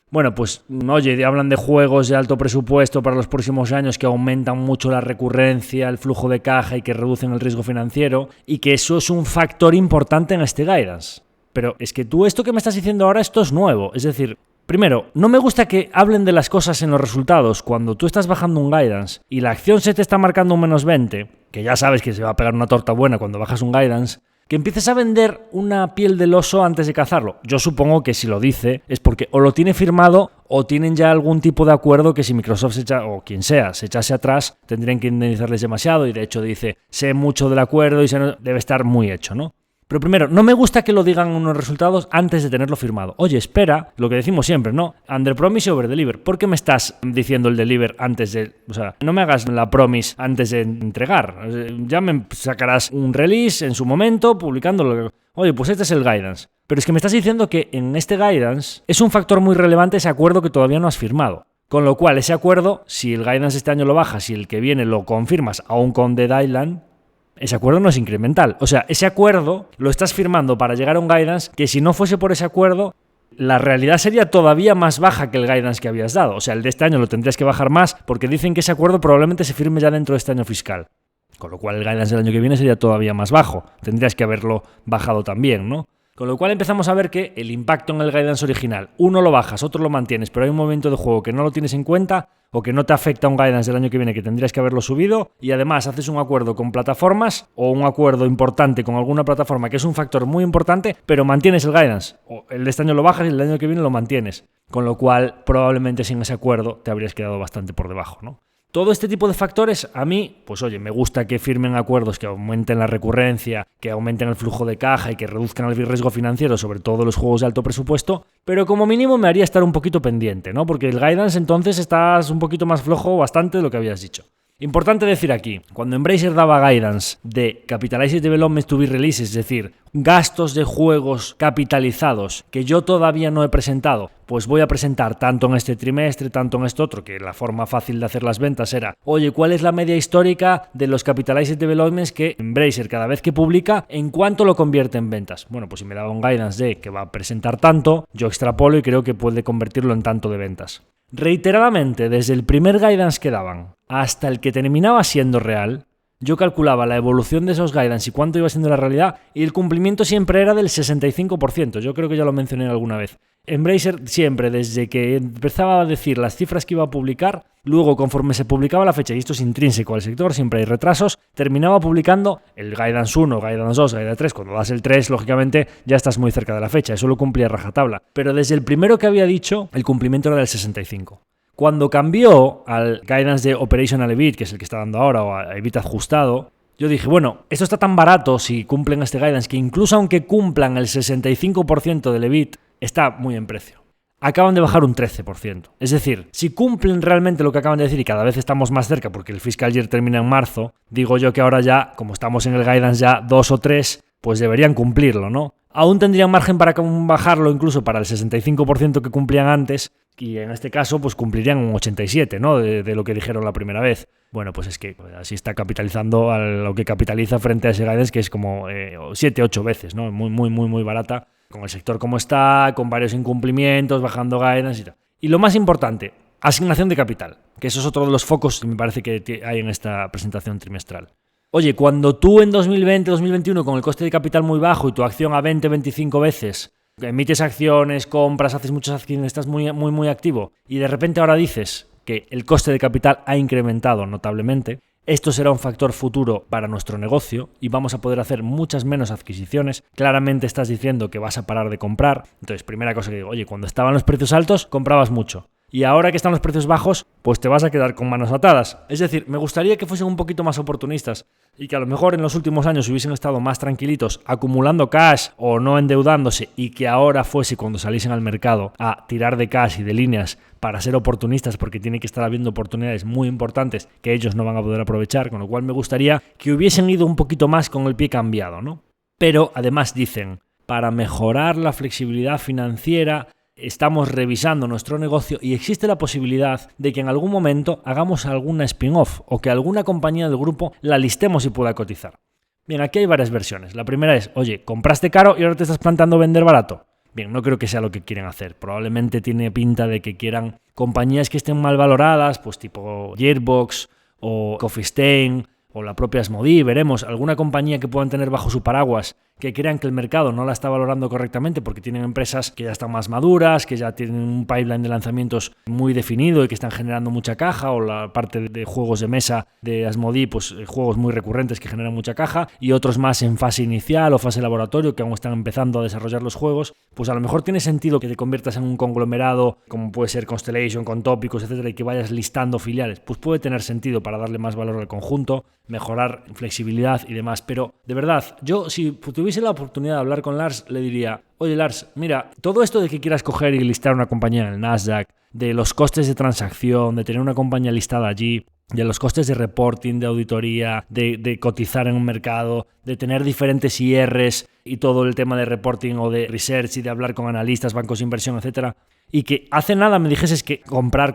Bueno, pues oye, hablan de juegos de alto presupuesto para los próximos años que aumentan mucho la recurrencia, el flujo de caja y que reducen el riesgo financiero y que eso es un factor importante en este guidance. Pero es que tú esto que me estás diciendo ahora, esto es nuevo. Es decir, primero, no me gusta que hablen de las cosas en los resultados cuando tú estás bajando un guidance y la acción se te está marcando un -20, que ya sabes que se va a pegar una torta buena cuando bajas un guidance, que empieces a vender una piel del oso antes de cazarlo. Yo supongo que si lo dice es porque o lo tiene firmado o tienen ya algún tipo de acuerdo que si Microsoft se echa, o quien sea, se echase atrás, tendrían que indemnizarles demasiado y de hecho dice, sé mucho del acuerdo y debe estar muy hecho, ¿no? Pero primero, no me gusta que lo digan unos resultados antes de tenerlo firmado. Oye, espera, lo que decimos siempre, ¿no? Under promise y over deliver. ¿Por qué me estás diciendo el deliver antes de...? O sea, no me hagas la promise antes de entregar. Ya me sacarás un release en su momento, publicándolo. Oye, pues este es el guidance. Pero es que me estás diciendo que en este guidance es un factor muy relevante ese acuerdo que todavía no has firmado. Con lo cual, ese acuerdo, si el guidance este año lo bajas y el que viene lo confirmas, aún con Dead Island, ese acuerdo no es incremental. O sea, ese acuerdo lo estás firmando para llegar a un guidance que si no fuese por ese acuerdo, la realidad sería todavía más baja que el guidance que habías dado. O sea, el de este año lo tendrías que bajar más porque dicen que ese acuerdo probablemente se firme ya dentro de este año fiscal. Con lo cual el guidance del año que viene sería todavía más bajo. Tendrías que haberlo bajado también, ¿no? Con lo cual empezamos a ver que el impacto en el guidance original, uno lo bajas, otro lo mantienes, pero hay un momento de juego que no lo tienes en cuenta o que no te afecta un guidance del año que viene que tendrías que haberlo subido y además haces un acuerdo con plataformas o un acuerdo importante con alguna plataforma que es un factor muy importante, pero mantienes el guidance. O el de este año lo bajas y el del año que viene lo mantienes. Con lo cual probablemente sin ese acuerdo te habrías quedado bastante por debajo, ¿no? Todo este tipo de factores, a mí, pues oye, me gusta que firmen acuerdos que aumenten la recurrencia, que aumenten el flujo de caja y que reduzcan el riesgo financiero, sobre todo los juegos de alto presupuesto, pero como mínimo me haría estar un poquito pendiente, ¿no? Porque el guidance entonces estás un poquito más flojo bastante de lo que habías dicho. Importante decir aquí, cuando Embracer daba guidance de Capitalized Development to be Released, es decir, gastos de juegos capitalizados que yo todavía no he presentado, pues voy a presentar tanto en este trimestre, tanto en este otro, que la forma fácil de hacer las ventas era, oye, ¿cuál es la media histórica de los Capitalized Developments que Embracer cada vez que publica, en cuánto lo convierte en ventas? Bueno, pues si me daba un guidance de que va a presentar tanto, yo extrapolo y creo que puede convertirlo en tanto de ventas. Reiteradamente, desde el primer guidance que daban hasta el que terminaba siendo real, yo calculaba la evolución de esos guidance y cuánto iba siendo la realidad, y el cumplimiento siempre era del 65%. Yo creo que ya lo mencioné alguna vez. Embracer siempre, desde que empezaba a decir las cifras que iba a publicar, luego conforme se publicaba la fecha, y esto es intrínseco al sector, siempre hay retrasos, terminaba publicando el Guidance 1, Guidance 2, Guidance 3. Cuando das el 3, lógicamente, ya estás muy cerca de la fecha. Eso lo cumplía a rajatabla. Pero desde el primero que había dicho, el cumplimiento era del 65%. Cuando cambió al Guidance de Operational EBIT, que es el que está dando ahora, o a EBIT ajustado, yo dije, bueno, esto está tan barato si cumplen este Guidance, que incluso aunque cumplan el 65% del EBIT, está muy en precio. Acaban de bajar un 13%. Es decir, si cumplen realmente lo que acaban de decir y cada vez estamos más cerca porque el fiscal year termina en marzo, digo yo que ahora ya, como estamos en el Guidance ya 2 o 3, pues deberían cumplirlo, ¿no? Aún tendrían margen para bajarlo incluso para el 65% que cumplían antes, y en este caso pues cumplirían un 87%, ¿no? De lo que dijeron la primera vez. Bueno, pues es que así está capitalizando a lo que capitaliza frente a ese Guidance, que es como 7-8 veces, ¿no? Muy barata, con el sector como está, con varios incumplimientos, bajando Guidance y tal. Y lo más importante, asignación de capital, que eso es otro de los focos que me parece que hay en esta presentación trimestral. Oye, cuando tú en 2020-2021 con el coste de capital muy bajo y tu acción a 20-25 veces, emites acciones, compras, haces muchas acciones, estás muy activo, y de repente ahora dices que el coste de capital ha incrementado notablemente, esto será un factor futuro para nuestro negocio y vamos a poder hacer muchas menos adquisiciones. Claramente estás diciendo que vas a parar de comprar. Entonces, primera cosa que digo, oye, cuando estaban los precios altos, comprabas mucho. Y ahora que están los precios bajos, pues te vas a quedar con manos atadas. Es decir, me gustaría que fuesen un poquito más oportunistas y que a lo mejor en los últimos años hubiesen estado más tranquilitos acumulando cash o no endeudándose, y que ahora fuese cuando saliesen al mercado a tirar de cash y de líneas para ser oportunistas, porque tiene que estar habiendo oportunidades muy importantes que ellos no van a poder aprovechar, con lo cual me gustaría que hubiesen ido un poquito más con el pie cambiado, ¿no? Pero además dicen, para mejorar la flexibilidad financiera, estamos revisando nuestro negocio y existe la posibilidad de que en algún momento hagamos alguna spin-off o que alguna compañía del grupo la listemos y pueda cotizar. Bien, aquí hay varias versiones. La primera es, oye, compraste caro y ahora te estás planteando vender barato. Bien, no creo que sea lo que quieren hacer. Probablemente tiene pinta de que quieran compañías que estén mal valoradas, pues tipo Gearbox o Coffee Stain o la propia Asmodee, veremos, alguna compañía que puedan tener bajo su paraguas, que crean que el mercado no la está valorando correctamente porque tienen empresas que ya están más maduras, que ya tienen un pipeline de lanzamientos muy definido y que están generando mucha caja, o la parte de juegos de mesa de Asmodee, pues juegos muy recurrentes que generan mucha caja, y otros más en fase inicial o fase laboratorio que aún están empezando a desarrollar los juegos. Pues a lo mejor tiene sentido que te conviertas en un conglomerado como puede ser Constellation, con tópicos, etcétera, y que vayas listando filiales. Pues puede tener sentido para darle más valor al conjunto, mejorar flexibilidad y demás. Pero de verdad, yo si tuviese la oportunidad de hablar con Lars, le diría, oye Lars, mira, todo esto de que quieras coger y listar una compañía en el Nasdaq, de los costes de transacción, de tener una compañía listada allí, de los costes de reporting, de auditoría, de cotizar en un mercado, de tener diferentes IRs y todo el tema de reporting o de research y de hablar con analistas, bancos de inversión, etcétera, y que hace nada me dijeses que comprar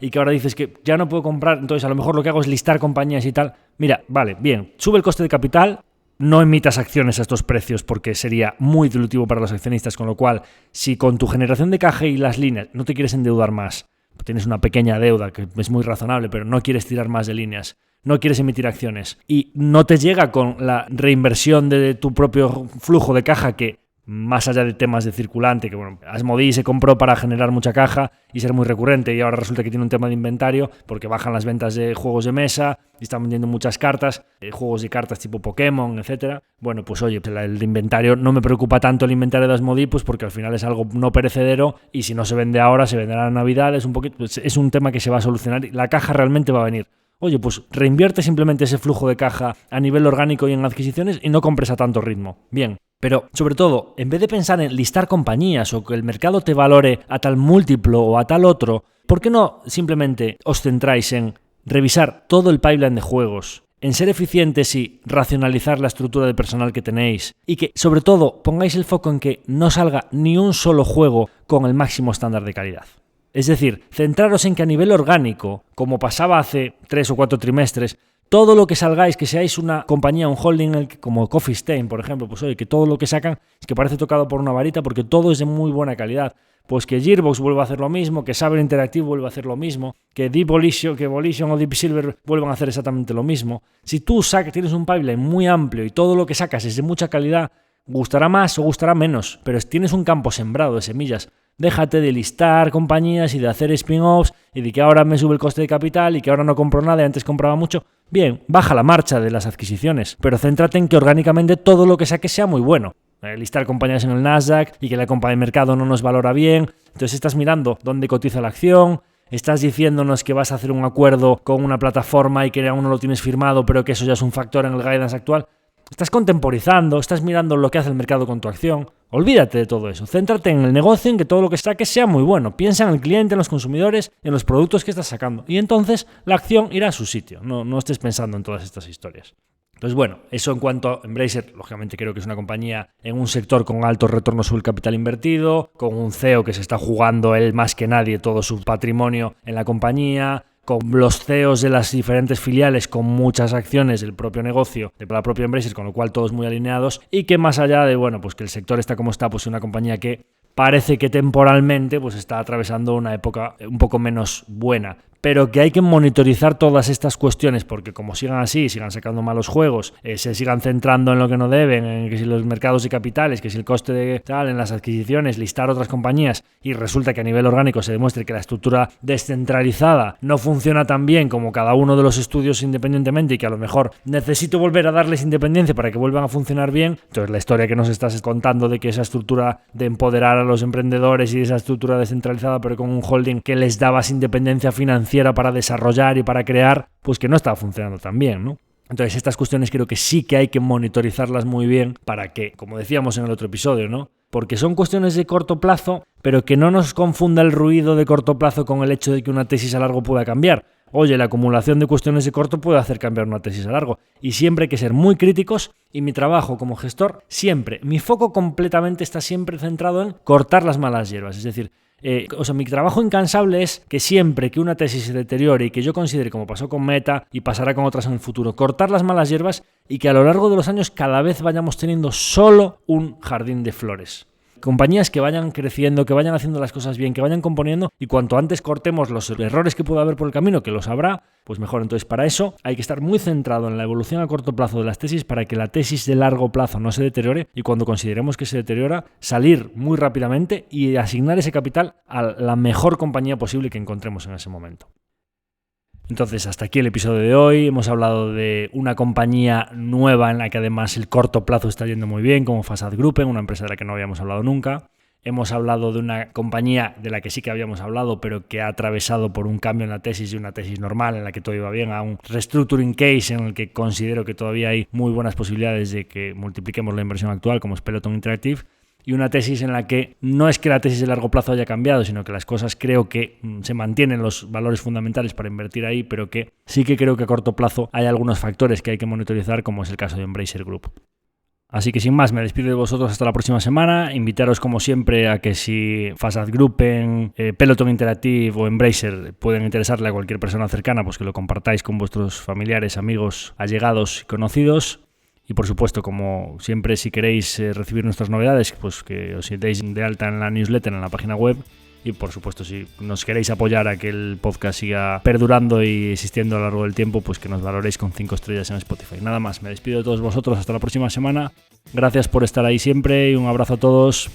y que ahora dices que ya no puedo comprar, entonces a lo mejor lo que hago es listar compañías y tal. Mira, vale, bien, sube el coste de capital, no emitas acciones a estos precios porque sería muy dilutivo para los accionistas, con lo cual, si con tu generación de caja y las líneas no te quieres endeudar más, tienes una pequeña deuda que es muy razonable, pero no quieres tirar más de líneas, no quieres emitir acciones y no te llega con la reinversión de tu propio flujo de caja, que más allá de temas de circulante, que bueno, Asmodee se compró para generar mucha caja y ser muy recurrente, y ahora resulta que tiene un tema de inventario porque bajan las ventas de juegos de mesa y están vendiendo muchas cartas, juegos de cartas tipo Pokémon, etcétera. Bueno, pues oye, el inventario, no me preocupa tanto el inventario de Asmodee, pues porque al final es algo no perecedero y si no se vende ahora, se venderá en Navidad, es un tema que se va a solucionar y la caja realmente va a venir. Oye, pues reinvierte simplemente ese flujo de caja a nivel orgánico y en adquisiciones y no compres a tanto ritmo. Bien. Pero, sobre todo, en vez de pensar en listar compañías o que el mercado te valore a tal múltiplo o a tal otro, ¿por qué no simplemente os centráis en revisar todo el pipeline de juegos, en ser eficientes y racionalizar la estructura de personal que tenéis, y que, sobre todo, pongáis el foco en que no salga ni un solo juego con el máximo estándar de calidad? Es decir, centraros en que a nivel orgánico, como pasaba hace 3 o 4 trimestres, todo lo que salgáis, que seáis una compañía, un holding como Coffee Stain, por ejemplo, pues oye, que todo lo que sacan es que parece tocado por una varita porque todo es de muy buena calidad. pues que Gearbox vuelva a hacer lo mismo, que Saber Interactive vuelva a hacer lo mismo, que Volition o Deep Silver vuelvan a hacer exactamente lo mismo. Si tú tienes un pipeline muy amplio y todo lo que sacas es de mucha calidad, gustará más o gustará menos, pero tienes un campo sembrado de semillas. Déjate de listar compañías y de hacer spin-offs y de que ahora me sube el coste de capital y que ahora no compro nada y antes compraba mucho. Bien, baja la marcha de las adquisiciones, pero céntrate en que orgánicamente todo lo que saques sea muy bueno. Listar compañías en el Nasdaq y que la compañía de mercado no nos valora bien. Entonces estás mirando dónde cotiza la acción, estás diciéndonos que vas a hacer un acuerdo con una plataforma y que aún no lo tienes firmado, pero que eso ya es un factor en el guidance actual. Estás contemporizando, estás mirando lo que hace el mercado con tu acción. Olvídate de todo eso, céntrate en el negocio, en que todo lo que saques sea muy bueno. Piensa en el cliente, en los consumidores, en los productos que estás sacando. Y entonces la acción irá a su sitio, no estés pensando en todas estas historias. Entonces, bueno, eso en cuanto a Embracer, lógicamente creo que es una compañía en un sector con altos retornos sobre el capital invertido, con un CEO que se está jugando él más que nadie todo su patrimonio en la compañía, con los CEOs de las diferentes filiales con muchas acciones del propio negocio, de la propia Embracer, con lo cual todos muy alineados, y que más allá de, bueno, pues que el sector está como está, pues es una compañía que parece que temporalmente pues está atravesando una época un poco menos buena, pero que hay que monitorizar todas estas cuestiones porque como sigan así, sigan sacando malos juegos, se sigan centrando en lo que no deben, en que si los mercados de capitales, que si el coste de tal, en las adquisiciones, listar otras compañías y resulta que a nivel orgánico se demuestre que la estructura descentralizada no funciona tan bien como cada uno de los estudios independientemente y que a lo mejor necesito volver a darles independencia para que vuelvan a funcionar bien. Entonces la historia que nos estás contando de que esa estructura de empoderar a los emprendedores y esa estructura descentralizada pero con un holding que les daba independencia financiera para desarrollar y para crear, pues que no estaba funcionando tan bien, ¿no? Entonces estas cuestiones creo que sí que hay que monitorizarlas muy bien para que, como decíamos en el otro episodio, ¿no? Porque son cuestiones de corto plazo, pero que no nos confunda el ruido de corto plazo con el hecho de que una tesis a largo pueda cambiar. Oye, la acumulación de cuestiones de corto puede hacer cambiar una tesis a largo y siempre hay que ser muy críticos y mi trabajo como gestor mi foco completamente está siempre centrado en cortar las malas hierbas, es decir, mi trabajo incansable es que siempre que una tesis se deteriore y que yo considere, como pasó con Meta y pasará con otras en el futuro, cortar las malas hierbas y que a lo largo de los años cada vez vayamos teniendo solo un jardín de flores. Compañías que vayan creciendo, que vayan haciendo las cosas bien, que vayan componiendo y cuanto antes cortemos los errores que pueda haber por el camino, que los habrá, pues mejor. Entonces para eso hay que estar muy centrado en la evolución a corto plazo de las tesis para que la tesis de largo plazo no se deteriore y cuando consideremos que se deteriora, salir muy rápidamente y asignar ese capital a la mejor compañía posible que encontremos en ese momento. Entonces, hasta aquí el episodio de hoy. Hemos hablado de una compañía nueva en la que además el corto plazo está yendo muy bien, como Fasadgruppen, una empresa de la que no habíamos hablado nunca. Hemos hablado de una compañía de la que sí que habíamos hablado, pero que ha atravesado por un cambio en la tesis de una tesis normal, en la que todo iba bien, a un restructuring case en el que considero que todavía hay muy buenas posibilidades de que multipliquemos la inversión actual, como es Peloton Interactive. Y una tesis en la que no es que la tesis de largo plazo haya cambiado, sino que las cosas creo que se mantienen los valores fundamentales para invertir ahí, pero que sí que creo que a corto plazo hay algunos factores que hay que monitorizar, como es el caso de Embracer Group. Así que sin más, me despido de vosotros hasta la próxima semana. Invitaros como siempre a que si Fasadgruppen, Peloton Interactive o Embracer pueden interesarle a cualquier persona cercana, pues que lo compartáis con vuestros familiares, amigos, allegados y conocidos. Y por supuesto, como siempre, si queréis recibir nuestras novedades, pues que os deis de alta en la newsletter, en la página web. Y por supuesto, si nos queréis apoyar a que el podcast siga perdurando y existiendo a lo largo del tiempo, pues que nos valoréis con 5 estrellas en Spotify. Nada más, me despido de todos vosotros hasta la próxima semana. Gracias por estar ahí siempre y un abrazo a todos.